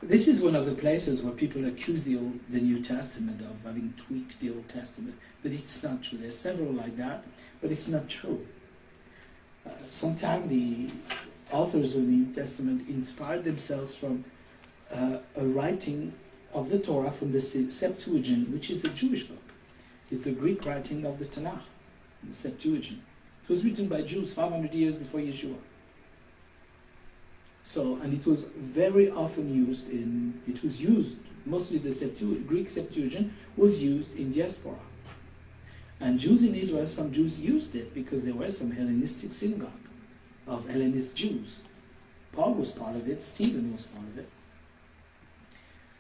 This is one of the places where people accuse the New Testament of having tweaked the Old Testament, but it's not true. There's several like that, but it's not true. Sometimes the authors of the New Testament inspired themselves from a writing of the Torah from the Septuagint, which is the Jewish book. It's the Greek writing of the Tanakh, the Septuagint. It was written by Jews 500 years before Yeshua. And it was very often used mostly the Greek Septuagint was used in diaspora. And Jews in Israel, some Jews used it because there were some Hellenistic synagogue of Hellenist Jews. Paul was part of it, Stephen was part of it.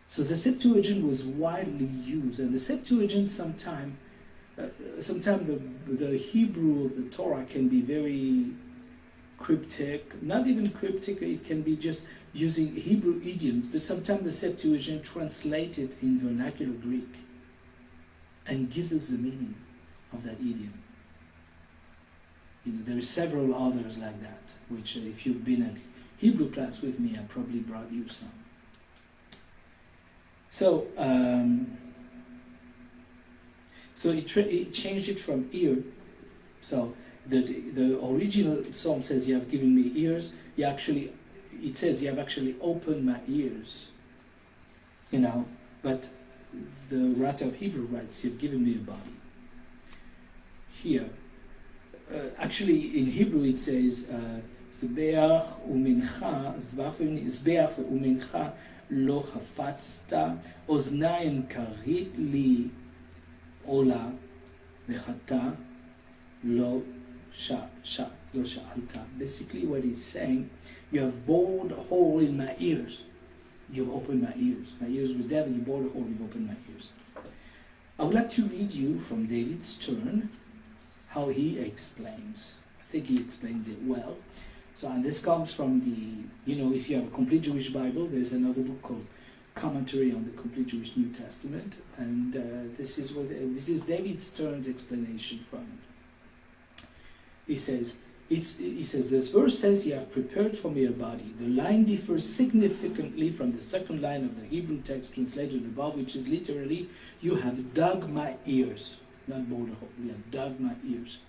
So the Septuagint was widely used, and the Septuagint sometimes the Hebrew of the Torah can be very cryptic, not even cryptic, it can be just using Hebrew idioms, but sometimes the Septuagint translated in vernacular Greek and gives us the meaning of that idiom. There are several others like that, which if you've been at Hebrew class with me, I probably brought you some. So it changed it from ear. So the original psalm says, you have given me ears. It says, you have actually opened my ears. But the writer of Hebrew writes, you've given me a body. Here, actually in Hebrew it says, Zbeach umincha, Zbeach umincha lo chafatzta, oznaim karit li ola, vechata lo sha'alta. Basically what he's saying, you have bored a hole in my ears. You've opened my ears. My ears were deaf, and you bored a hole, you've opened my ears. I would like to read you from David's turn how he explains. I think he explains it well. So, and this comes from if you have a complete Jewish Bible, there's another book called Commentary on the Complete Jewish New Testament, and this is David Stern's explanation from it. He says, this verse says, "You have prepared for me a body." The line differs significantly from the second line of the Hebrew text translated above, which is literally, "You have dug my ears," not bored a hole. "You have dug my ears."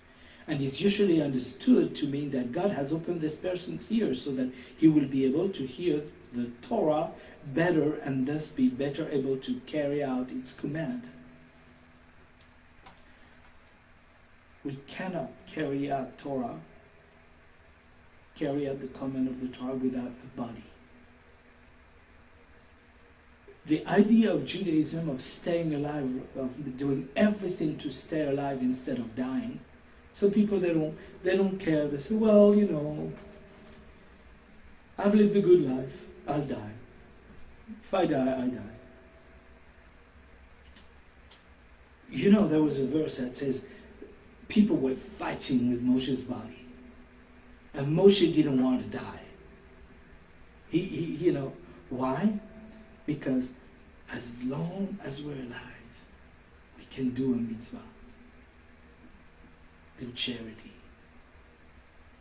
And it's usually understood to mean that God has opened this person's ears so that he will be able to hear the Torah better and thus be better able to carry out its command. We cannot carry out the command of the Torah without a body. The idea of Judaism, of staying alive, of doing everything to stay alive instead of dying, some people, they don't care. They say, well, I've lived a good life, I'll die. If I die, I die. There was a verse that says people were fighting with Moshe's body. And Moshe didn't want to die. He why? Because as long as we're alive, we can do a mitzvah. Do charity,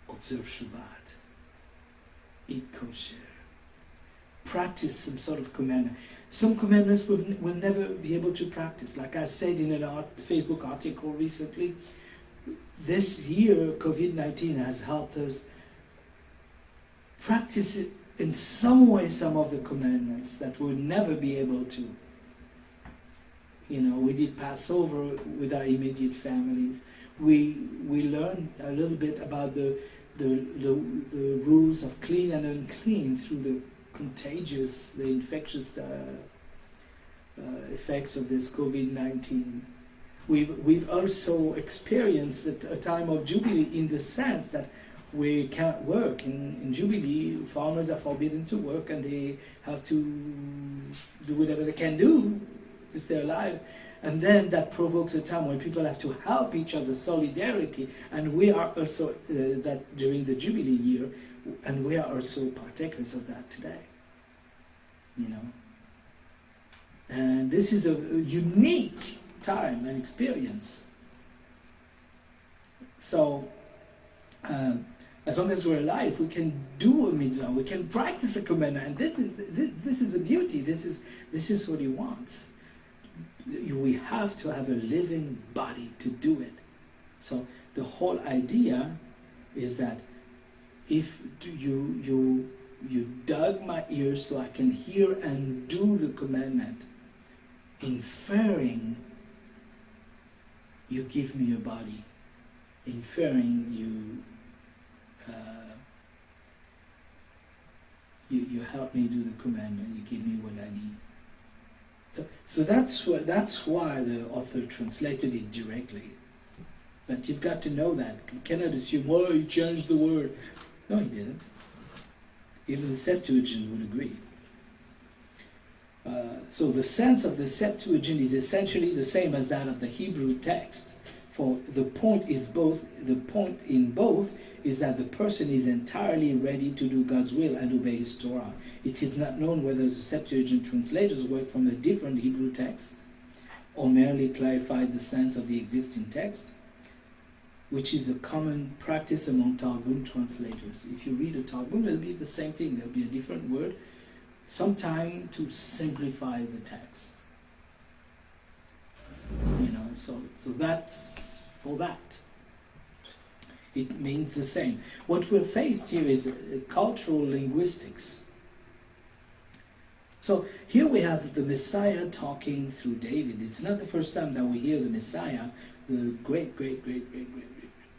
observe Shabbat, eat kosher, practice some sort of commandment. Some commandments we'll never be able to practice. Like I said in a Facebook article recently, this year COVID-19 has helped us practice it in some way, some of the commandments that we'll never be able to. We did Passover with our immediate families. We learned a little bit about the rules of clean and unclean through the infectious effects of this COVID-19. We've also experienced a time of Jubilee in the sense that we can't work. In Jubilee, farmers are forbidden to work and they have to do whatever they can do to stay alive. And then that provokes a time when people have to help each other, solidarity, and we are also, that during the Jubilee year, and we are also partakers of that today. And this is a unique time and experience. So, as long as we're alive, we can do a mitzvah, we can practice a commandment, and this is the beauty. This is what he wants. We have to have a living body to do it. So the whole idea is that if you dug my ears so I can hear and do the commandment, inferring you give me a body, inferring you help me do the commandment, you give me what I need. So that's why the author translated it directly. But you've got to know that. You cannot assume, well, he changed the word. No, he didn't. Even the Septuagint would agree. So the sense of the Septuagint is essentially the same as that of the Hebrew text. For the point in both is that the person is entirely ready to do God's will and obey his Torah. It is not known whether the Septuagint translators worked from a different Hebrew text or merely clarified the sense of the existing text, which is a common practice among Targum translators. If you read a Targum, it'll be the same thing. There'll be a different word, sometime to simplify the text. So that's for that. It means the same. What we're faced here is cultural linguistics. So here we have the Messiah talking through David. It's not the first time that we hear the Messiah, the great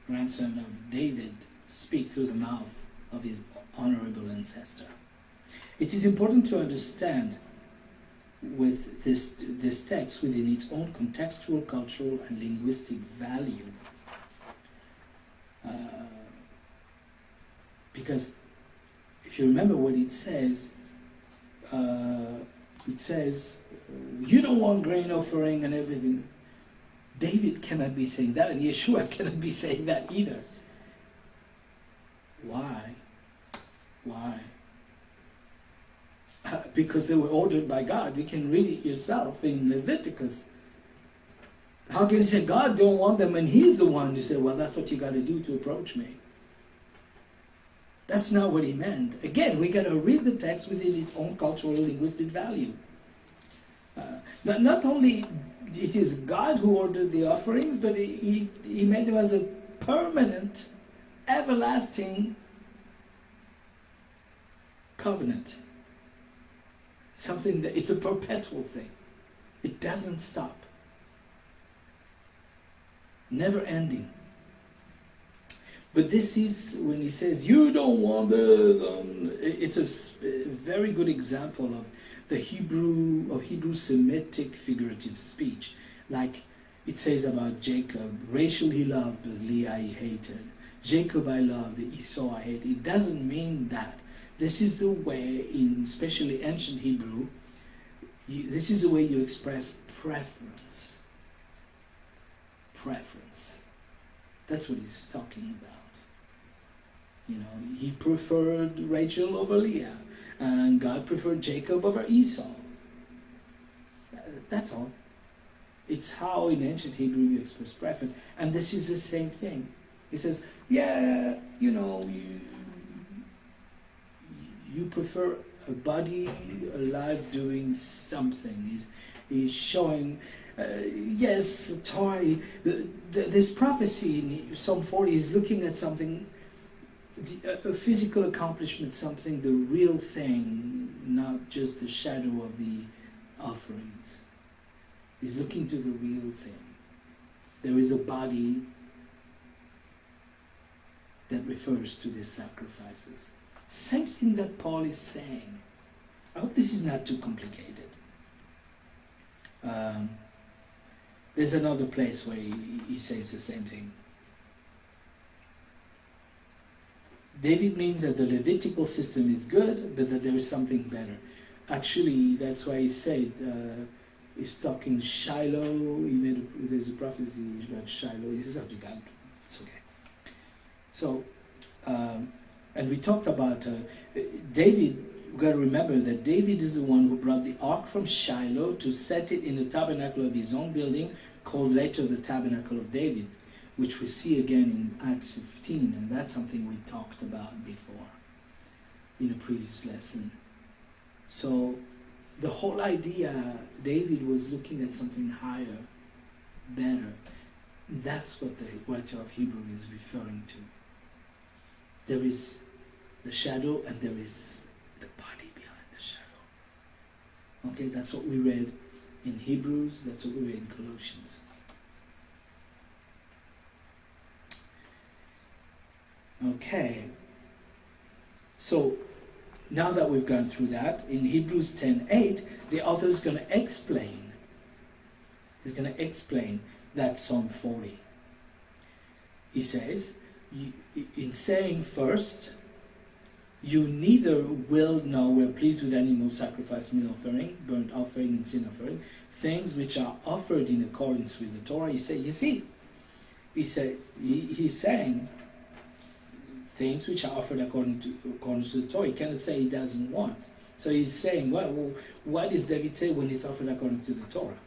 grandson of David, speak through the mouth of his honorable ancestor. It is important to understand with this text within its own contextual, cultural, and linguistic value. Because if you remember what it says, you don't want grain offering and everything. David cannot be saying that, and Yeshua cannot be saying that either. Why? Why? Because they were ordered by God. You can read it yourself in Leviticus. How can you say God don't want them and He's the one? You say, well, that's what you got to do to approach me. That's not what He meant. Again, we got to read the text within its own cultural linguistic value. Not only it is God who ordered the offerings, but He made them as a permanent, everlasting covenant. Something that it's a perpetual thing. It doesn't stop. Never ending. But this is when He says, you don't want this. It's a very good example of the Hebrew Semitic figurative speech. Like it says about Jacob, Rachel he loved, but Leah he hated. Jacob I loved, Esau I hated. It doesn't mean that. This is the way, in especially ancient Hebrew, this is the way you express preference. Preference. That's what He's talking about. You know, He preferred Rachel over Leah, and God preferred Jacob over Esau. That's all. It's how in ancient Hebrew you express preference. And this is the same thing. He says, yeah, you know, you prefer a body alive doing something. He's showing, yes, the Torah, this prophecy in Psalm 40 is looking at something, a physical accomplishment, something, the real thing, not just the shadow of the offerings. He's looking to the real thing. There is a body that refers to these sacrifices. Same thing that Paul is saying. I hope this is not too complicated. There's another place where he says the same thing. David means that the Levitical system is good, but that there is something better. Actually, that's why he said, he's talking Shiloh. There's a prophecy about Shiloh. He says, after God, it's okay. So, and we talked about David. You've got to remember that David is the one who brought the ark from Shiloh to set it in the tabernacle of his own building, called later the Tabernacle of David, which we see again in Acts 15, and that's something we talked about before in a previous lesson. So the whole idea, David was looking at something higher, better. That's what the writer of Hebrew is referring to. There is the shadow and there is the body behind the shadow. Okay, that's what we read in Hebrews, that's what we read in Colossians. Okay, so now that we've gone through that, in Hebrews 10:8, the author is going to explain. He's going to explain that Psalm 40. He says, in saying first, you neither will nor were pleased with animal sacrifice, meal offering, burnt offering, and sin offering, things which are offered in accordance with the Torah. He said, you see, he's saying things which are offered according to the Torah. He cannot say he doesn't want. So he's saying, well, what does David say when it's offered according to the Torah?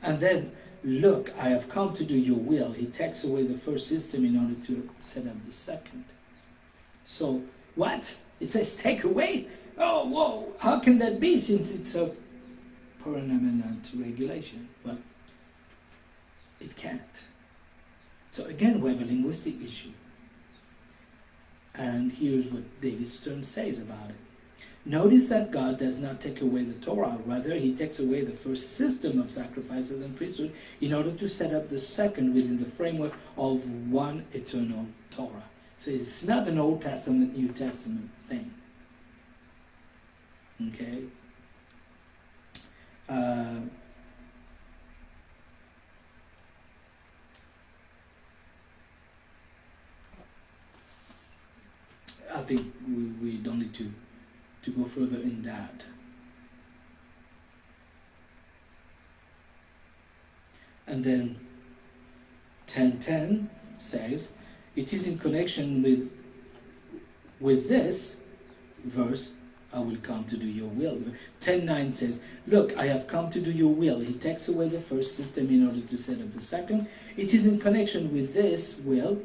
And then, look, I have come to do your will. He takes away the first system in order to set up the second. So, what? It says take away? Oh, whoa, how can that be since it's a permanent regulation? Well, it can't. So again, we have a linguistic issue. And here's what David Stern says about it. Notice that God does not take away the Torah. Rather, he takes away the first system of sacrifices and priesthood in order to set up the second within the framework of one eternal Torah. So it's not an Old Testament, New Testament thing. Okay? I think we don't need to go further in that. And then 10:10 says, it is in connection with this verse, I will come to do your will. 10:9 says, look, I have come to do your will. He takes away the first system in order to set up the second. It is in connection with this will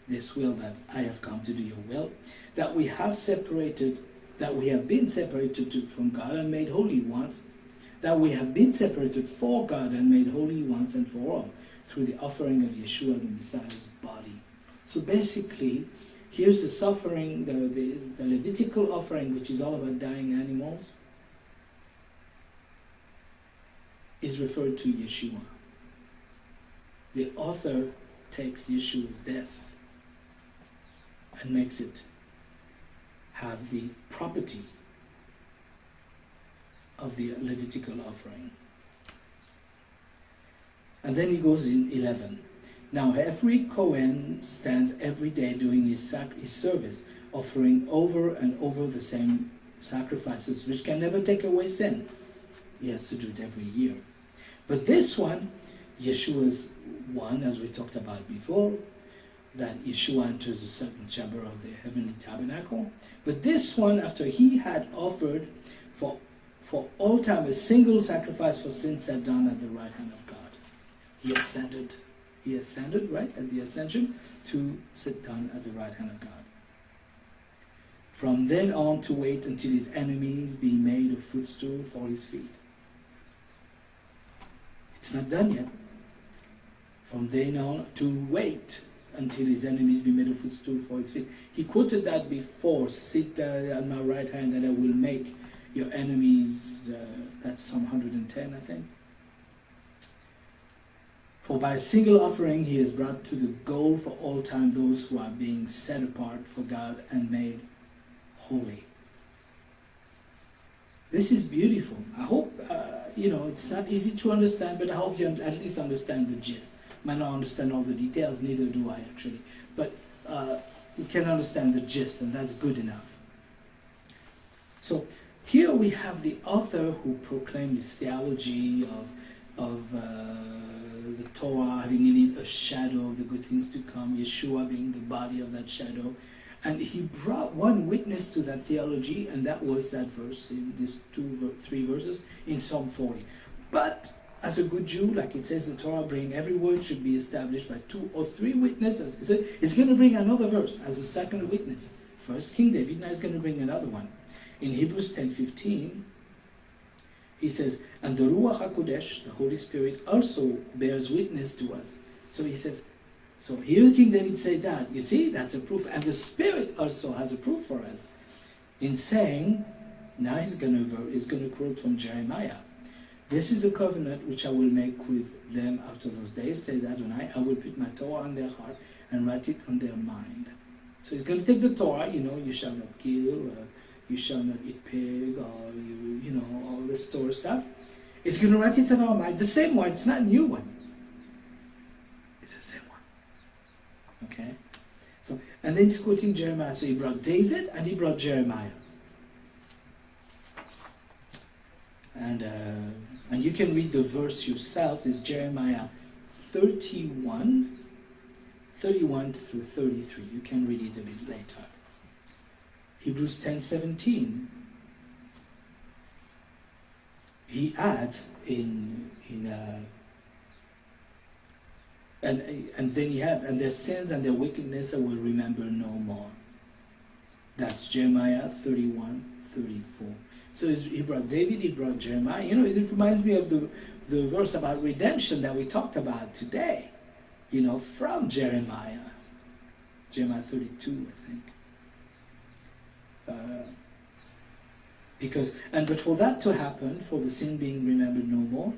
that I have come to do your will, that we have been separated from God and made holy once, that we have been separated for God and made holy once and for all, through the offering of Yeshua, the Messiah's body. So basically, here's the suffering, the Levitical offering, which is all about dying animals, is referred to Yeshua. The author takes Yeshua's death and makes it have the property of the Levitical offering. And then he goes in 11. Now every Kohen stands every day doing his service, offering over and over the same sacrifices, which can never take away sin. He has to do it every year. But this one, Yeshua's one, as we talked about before, that Yeshua enters the second chamber of the heavenly tabernacle. But this one, after he had offered for all time a single sacrifice for sin, sat down at the right hand of God. He ascended, right, at the ascension, to sit down at the right hand of God. From then on to wait until his enemies be made a footstool for his feet. It's not done yet. From then on to wait until his enemies be made a footstool for his feet. He quoted that before, sit at my right hand and I will make your enemies, that's Psalm 110, I think. For by a single offering he has brought to the goal for all time those who are being set apart for God and made holy. This is beautiful. I hope, it's not easy to understand, but I hope you at least understand the gist. Might not understand all the details, neither do I actually. But you can understand the gist, and that's good enough. So here we have the author who proclaimed his theology of the Torah having in it a shadow of the good things to come, Yeshua being the body of that shadow. And he brought one witness to that theology, and that was that verse in these three verses in Psalm 40. But as a good Jew, like it says in the Torah, bring every word should be established by 2 or 3 witnesses. It's going to bring another verse as a second witness. First King David, now he's going to bring another one. In Hebrews 10:15, he says, and the Ruach HaKodesh, the Holy Spirit, also bears witness to us. So he says, so here King David said that. You see, that's a proof. And the Spirit also has a proof for us in saying, now he's going to quote from Jeremiah. This is a covenant which I will make with them after those days, says Adonai. I will put my Torah on their heart and write it on their mind. So he's going to take the Torah, you shall not kill, you shall not eat pig, or all this Torah stuff. It's going to write it on our mind. The same one, it's not a new one. It's the same one. Okay? So, and then he's quoting Jeremiah. So he brought David and he brought Jeremiah. And you can read the verse yourself. It's Jeremiah 31 through 33. You can read it a bit later. Hebrews 10:17. He adds and then he adds, and their sins and their wickedness I will remember no more. That's Jeremiah 31:34. So he brought David, he brought Jeremiah. It reminds me of the verse about redemption that we talked about today, from Jeremiah. Jeremiah 32, I think. But for that to happen, for the sin being remembered no more,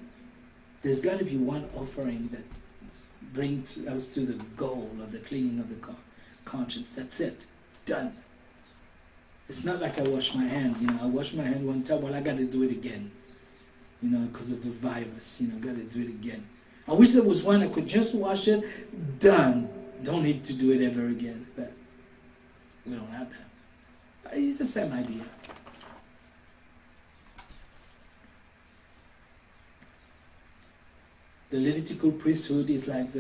there's got to be one offering that brings us to the goal of the cleaning of the conscience. That's it. Done. It's not like I wash my hand. I wash my hand one time, well, I got to do it again. Because of the virus. Got to do it again. I wish there was one I could just wash it, done. Don't need to do it ever again. But we don't have that. It's the same idea. The Levitical priesthood is like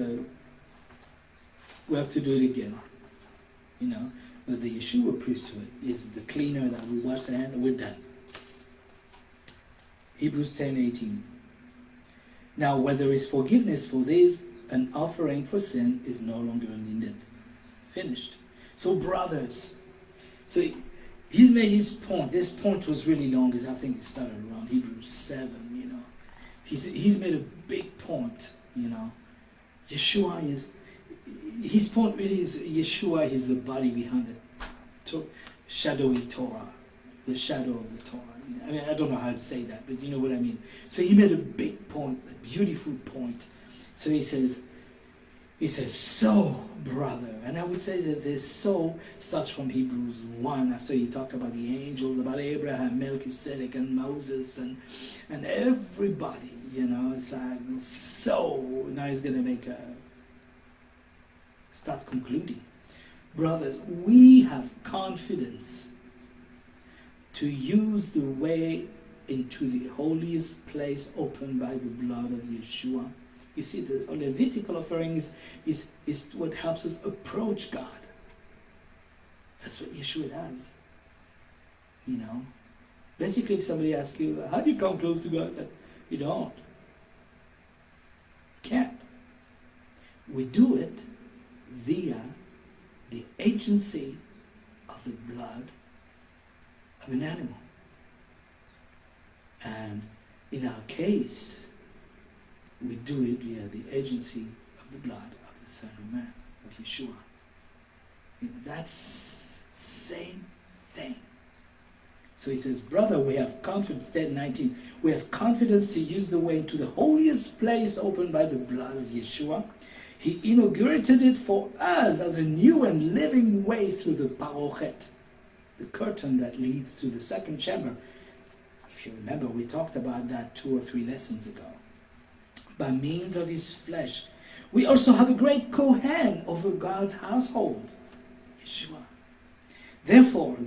we have to do it again. But the Yeshua priesthood is the cleaner that we wash the hand, we're done. Hebrews 10:18. Now, where there is forgiveness for this, an offering for sin is no longer needed. Finished. So, brothers, so he's made his point. This point was really long, because I think it started around Hebrews 7, you know. He's made a big point, you know. Yeshua is, his point really is, Yeshua is the body behind the shadowy Torah, the shadow of the Torah. I mean, I don't know how to say that, but you know what I mean. So he made a big point, a beautiful point. So he says, so, brother. And I would say that this so starts from Hebrews 1, after he talked about the angels, about Abraham, Melchizedek, and Moses, and everybody, you know. It's like, so, now he's going to starts concluding. Brothers, we have confidence to use the way into the holiest place opened by the blood of Yeshua. You see, the Levitical offering is what helps us approach God. That's what Yeshua does. You know? Basically, if somebody asks you, how do you come close to God? You don't. You can't. We do it via the agency of the blood of an animal. And in our case, we do it via the agency of the blood of the Son of Man, of Yeshua. That's same thing. So he says, brother, we have confidence, 10:19, we have confidence to use the way into the holiest place opened by the blood of Yeshua. He inaugurated it for us as a new and living way through the parochet, the curtain that leads to the second chamber. If you remember, we talked about that 2 or 3 lessons ago. By means of his flesh, we also have a great Kohen over God's household, Yeshua. Therefore.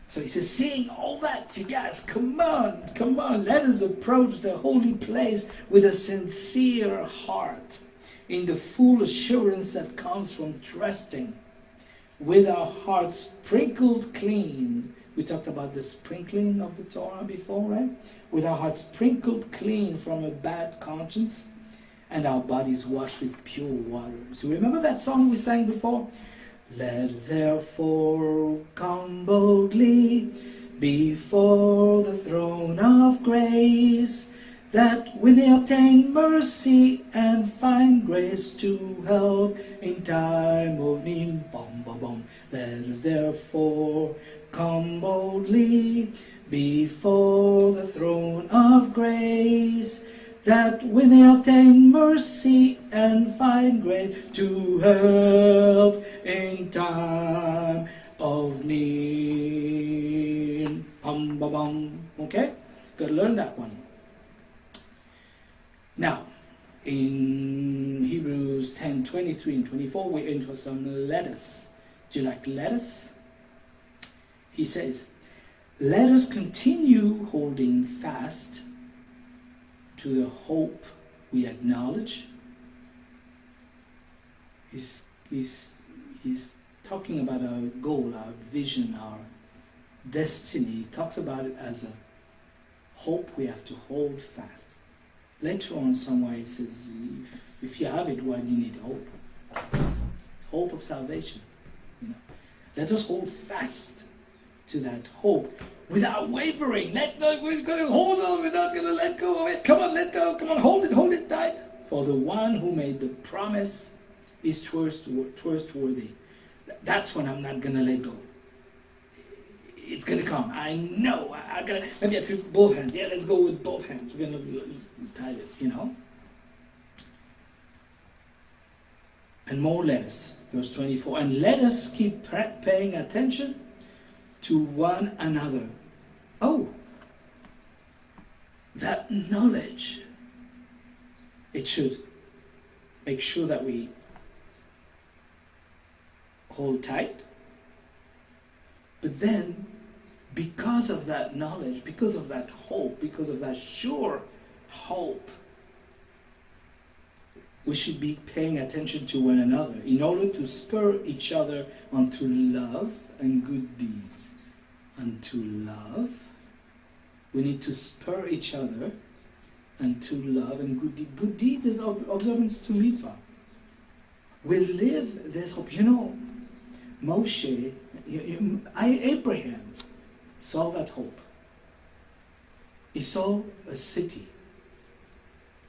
So he says, seeing all that, you guys, come on, let us approach the holy place with a sincere heart, in the full assurance that comes from trusting, with our hearts sprinkled clean. We talked about the sprinkling of the Torah before, right? With our hearts sprinkled clean from a bad conscience, and our bodies washed with pure water. So remember that song we sang before? Let us therefore come boldly before the throne of grace, that we may obtain mercy and find grace to help in time of need. Bum, bum, bum. Let us therefore come boldly before the throne of grace, that we may obtain mercy and find grace to help in time of need. Bum, bum, bum. Okay? Gotta learn that one. Now, in Hebrews 10:23 and 24, we're in for some lettuce. Do you like lettuce? He says, let us continue holding fast to the hope we acknowledge. He's talking about our goal, our vision, our destiny. He talks about it as a hope we have to hold fast. Later on somewhere he says, if you have it, why do you need hope? Hope of salvation. You know. Let us hold fast to that hope without wavering. We're going to hold on, we're not going to let go of it. Come on, let go. Come on, hold it tight. For the one who made the promise is trustworthy. That's when I'm not going to let go. It's going to come. I know. Maybe I put both hands. Yeah, let's go with both hands. We're going to tie it, you know. And more lettuce. Verse 24. And let us keep paying attention to one another. Oh, that knowledge. It should make sure that we hold tight. But then, because of that knowledge, because of that hope, because of that sure hope, we should be paying attention to one another in order to spur each other onto love and good deeds. Unto love, we need to spur each other unto love and good deeds. Good deeds is observance to mitzvah. We live this hope. You know, Moshe, Abraham saw that hope. He saw a city.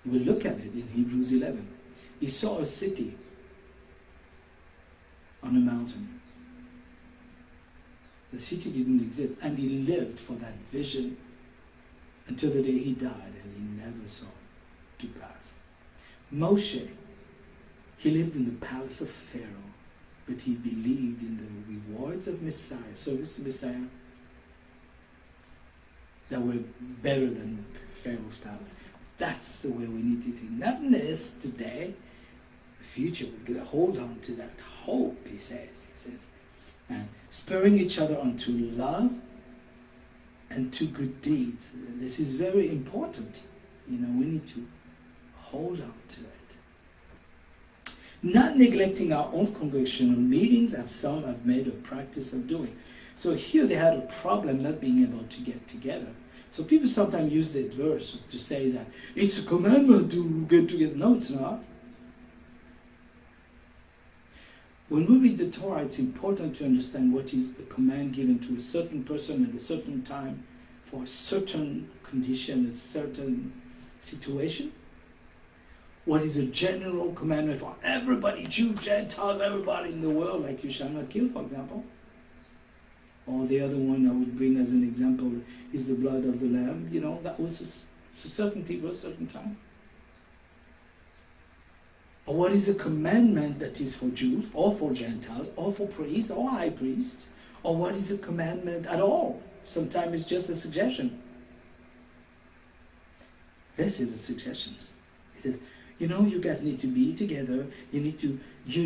We'll look at it in Hebrews 11. He saw a city on a mountain. The city didn't exist, and he lived for that vision until the day he died, and he never saw it to pass. Moshe, he lived in the palace of Pharaoh, but he believed in the rewards of Messiah, service to Messiah, that were better than Pharaoh's palace. That's the way we need to think. Not in this today, future. We're going to hold on to that hope, he says. And spurring each other on to love and to good deeds. This is very important. You know, we need to hold on to it. Not neglecting our own congregational meetings, as some have made a practice of doing. So here they had a problem not being able to get together. So people sometimes use that verse to say that it's a commandment to get together. No, it's not. When we read the Torah, it's important to understand what is a command given to a certain person at a certain time for a certain condition, a certain situation. What is a general commandment for everybody, Jews, Gentiles, everybody in the world, like you shall not kill, for example. Or the other one I would bring as an example is the blood of the lamb. You know, that was for certain people at a certain time. Or what is a commandment that is for Jews, or for Gentiles, or for priests, or high priests? Or what is a commandment at all? Sometimes it's just a suggestion. This is a suggestion. He says, you know, you guys need to be together. You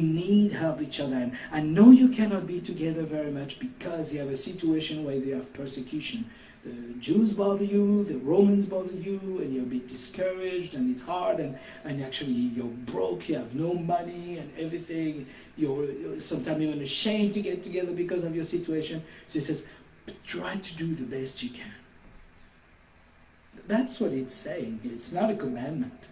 need help each other. And I know you cannot be together very much because you have a situation where you have persecution. The Jews bother you, the Romans bother you, and you're a bit discouraged, and it's hard, and actually you're broke, you have no money and everything. You're sometimes even ashamed to get together because of your situation. So he says, try to do the best you can. That's what it's saying. It's not a commandment.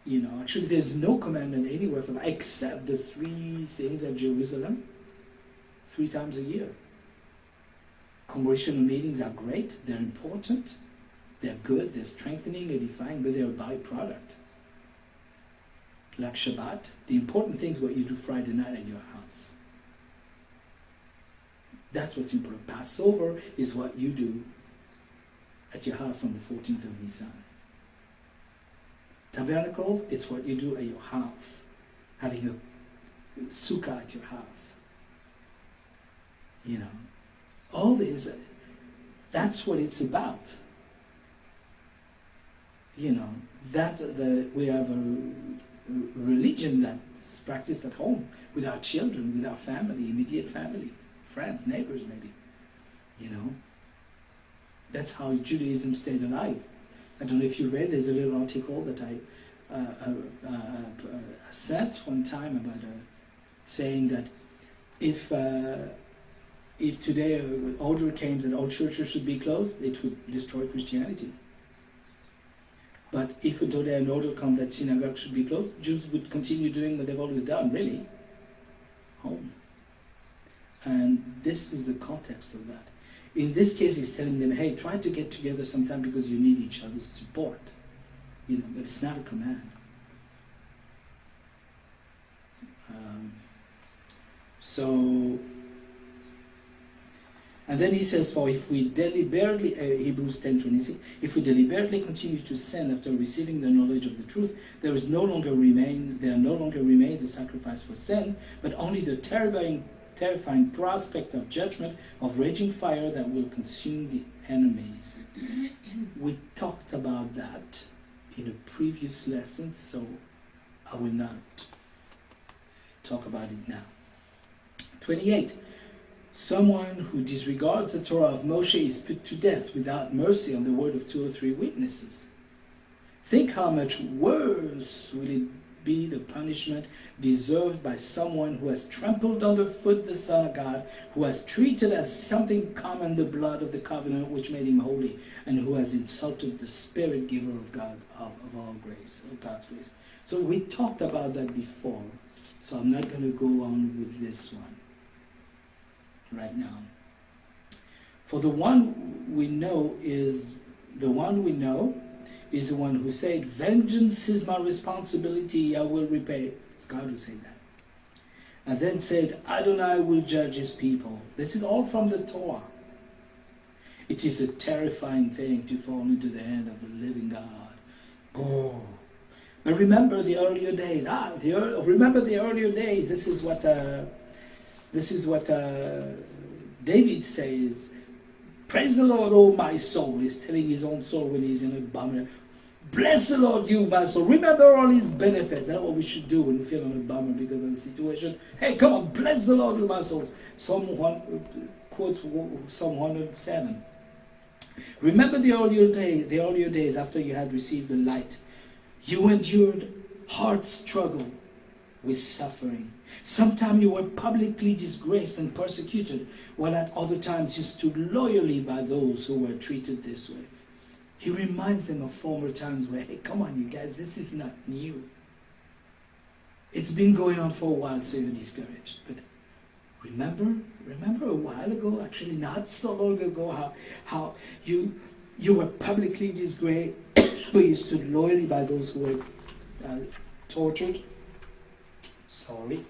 You know, actually there's no commandment anywhere from except the 3 things at Jerusalem 3 times a year. Congregational meetings are great, they're important, they're good, they're strengthening, edifying, but they're a byproduct. Like Shabbat, the important thing is what you do Friday night at your house. That's what's important. Passover is what you do at your house on the 14th of Nisan. Tabernacles, it's what you do at your house, having a sukkah at your house. You know, all this, that's what it's about. You know, we have a religion that's practiced at home with our children, with our family, immediate families, friends, neighbors maybe. You know, that's how Judaism stayed alive. I don't know if you read, there's a little article that I sent one time about saying that if today an order came that all churches should be closed, it would destroy Christianity. But if today an order comes that synagogues should be closed, Jews would continue doing what they've always done, really. Home. And this is the context of that. In this case, he's telling them, hey, try to get together sometime because you need each other's support. You know, but it's not a command. And then he says, for if we deliberately, Hebrews 10:26, if we deliberately continue to sin after receiving the knowledge of the truth, there no longer remains a sacrifice for sins, but only the terrifying prospect of judgment, of raging fire that will consume the enemies. We talked about that in a previous lesson, so I will not talk about it now. 28. Someone who disregards the Torah of Moshe is put to death without mercy on the word of 2 or 3 witnesses. Think how much worse will it be the punishment deserved by someone who has trampled underfoot the Son of God, who has treated as something common the blood of the covenant which made him holy, and who has insulted the Spirit giver of God, of all grace, of God's grace. So we talked about that before, so I'm not going to go on with this one right now. For the one we know is the one who said, "Vengeance is my responsibility, I will repay." It's God who said that. And then said, "Adonai will judge his people." This is all from the Torah. It is a terrifying thing to fall into the hand of the living God. Oh. But remember the earlier days. Remember the earlier days. This is what David says. "Praise the Lord, O my soul." He's telling his own soul when he's in a bummer. "Bless the Lord, you my soul." Remember all his benefits. That's what we should do when we feel on a bummer because of the situation. Hey, come on, bless the Lord, you my soul. Quotes Psalm 107. Remember the earlier days after you had received the light. You endured hard struggle with suffering. Sometimes you were publicly disgraced and persecuted, while at other times you stood loyally by those who were treated this way. He reminds them of former times where, hey, come on, you guys, this is not new. It's been going on for a while, so you're discouraged. But remember a while ago, actually not so long ago, how you were publicly disgraced, but you stood loyally by those who were tortured. Sorry.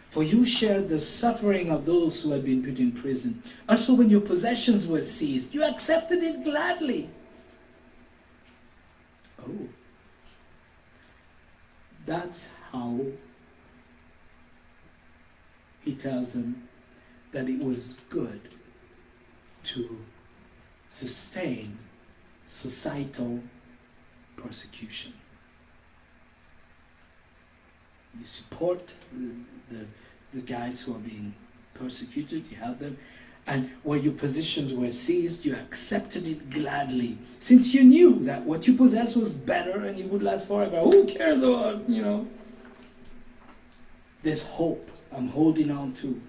For you shared the suffering of those who had been put in prison. Also, when your possessions were seized, you accepted it gladly. Oh. That's how he tells them that it was good to sustain societal persecution. You support the guys who are being persecuted, you help them, and where your positions were seized, you accepted it gladly, since you knew that what you possessed was better and it would last forever. Who cares about, There's hope I'm holding on to.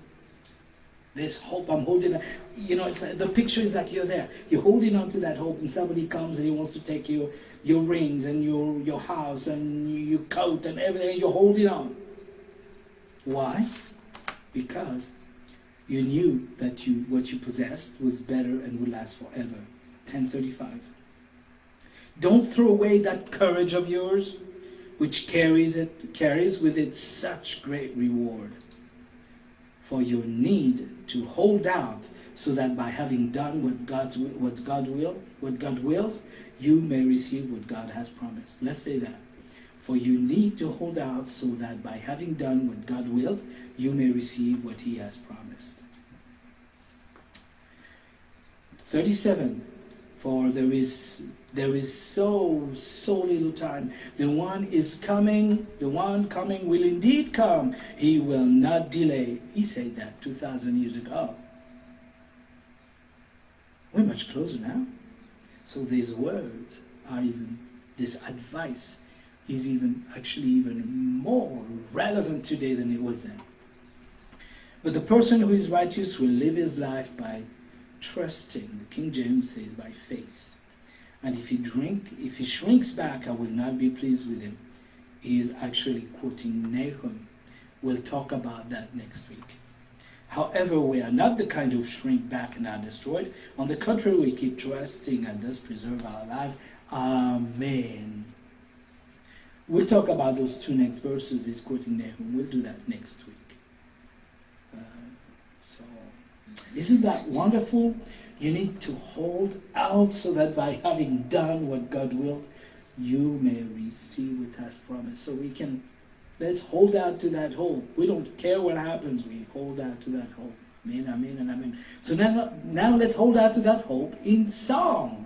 There's hope I'm holding on. It's like, the picture is like you're there. You're holding on to that hope, and somebody comes and he wants to take your rings and your house and your coat and everything. You're holding on. Why? Because you knew that what you possessed was better and would last forever. 10:35. Don't throw away that courage of yours, which carries with it such great reward. For your need to hold out, so that by having done what God wills, you may receive what God has promised. Let's say that. For you need to hold out, so that by having done what God wills, you may receive what He has promised. 37. For there is so little time. The one coming will indeed come. He will not delay. He said that 2,000 years ago. We're much closer now. So these words are this advice is even more relevant today than it was then. But the person who is righteous will live his life by trusting. The King James says by faith. And if he shrinks back, I will not be pleased with him. He is actually quoting Nahum. We'll talk about that next week. However, we are not the kind who shrink back and are destroyed. On the contrary, we keep trusting and thus preserve our lives. Amen. We'll talk about those two next verses. He's quoting Nahum. We'll do that next week. So, isn't that wonderful? You need to hold out, so that by having done what God wills, you may receive what He has promised. So let's hold out to that hope. We don't care what happens. We hold out to that hope. Amen, amen, and amen. So now let's hold out to that hope in song.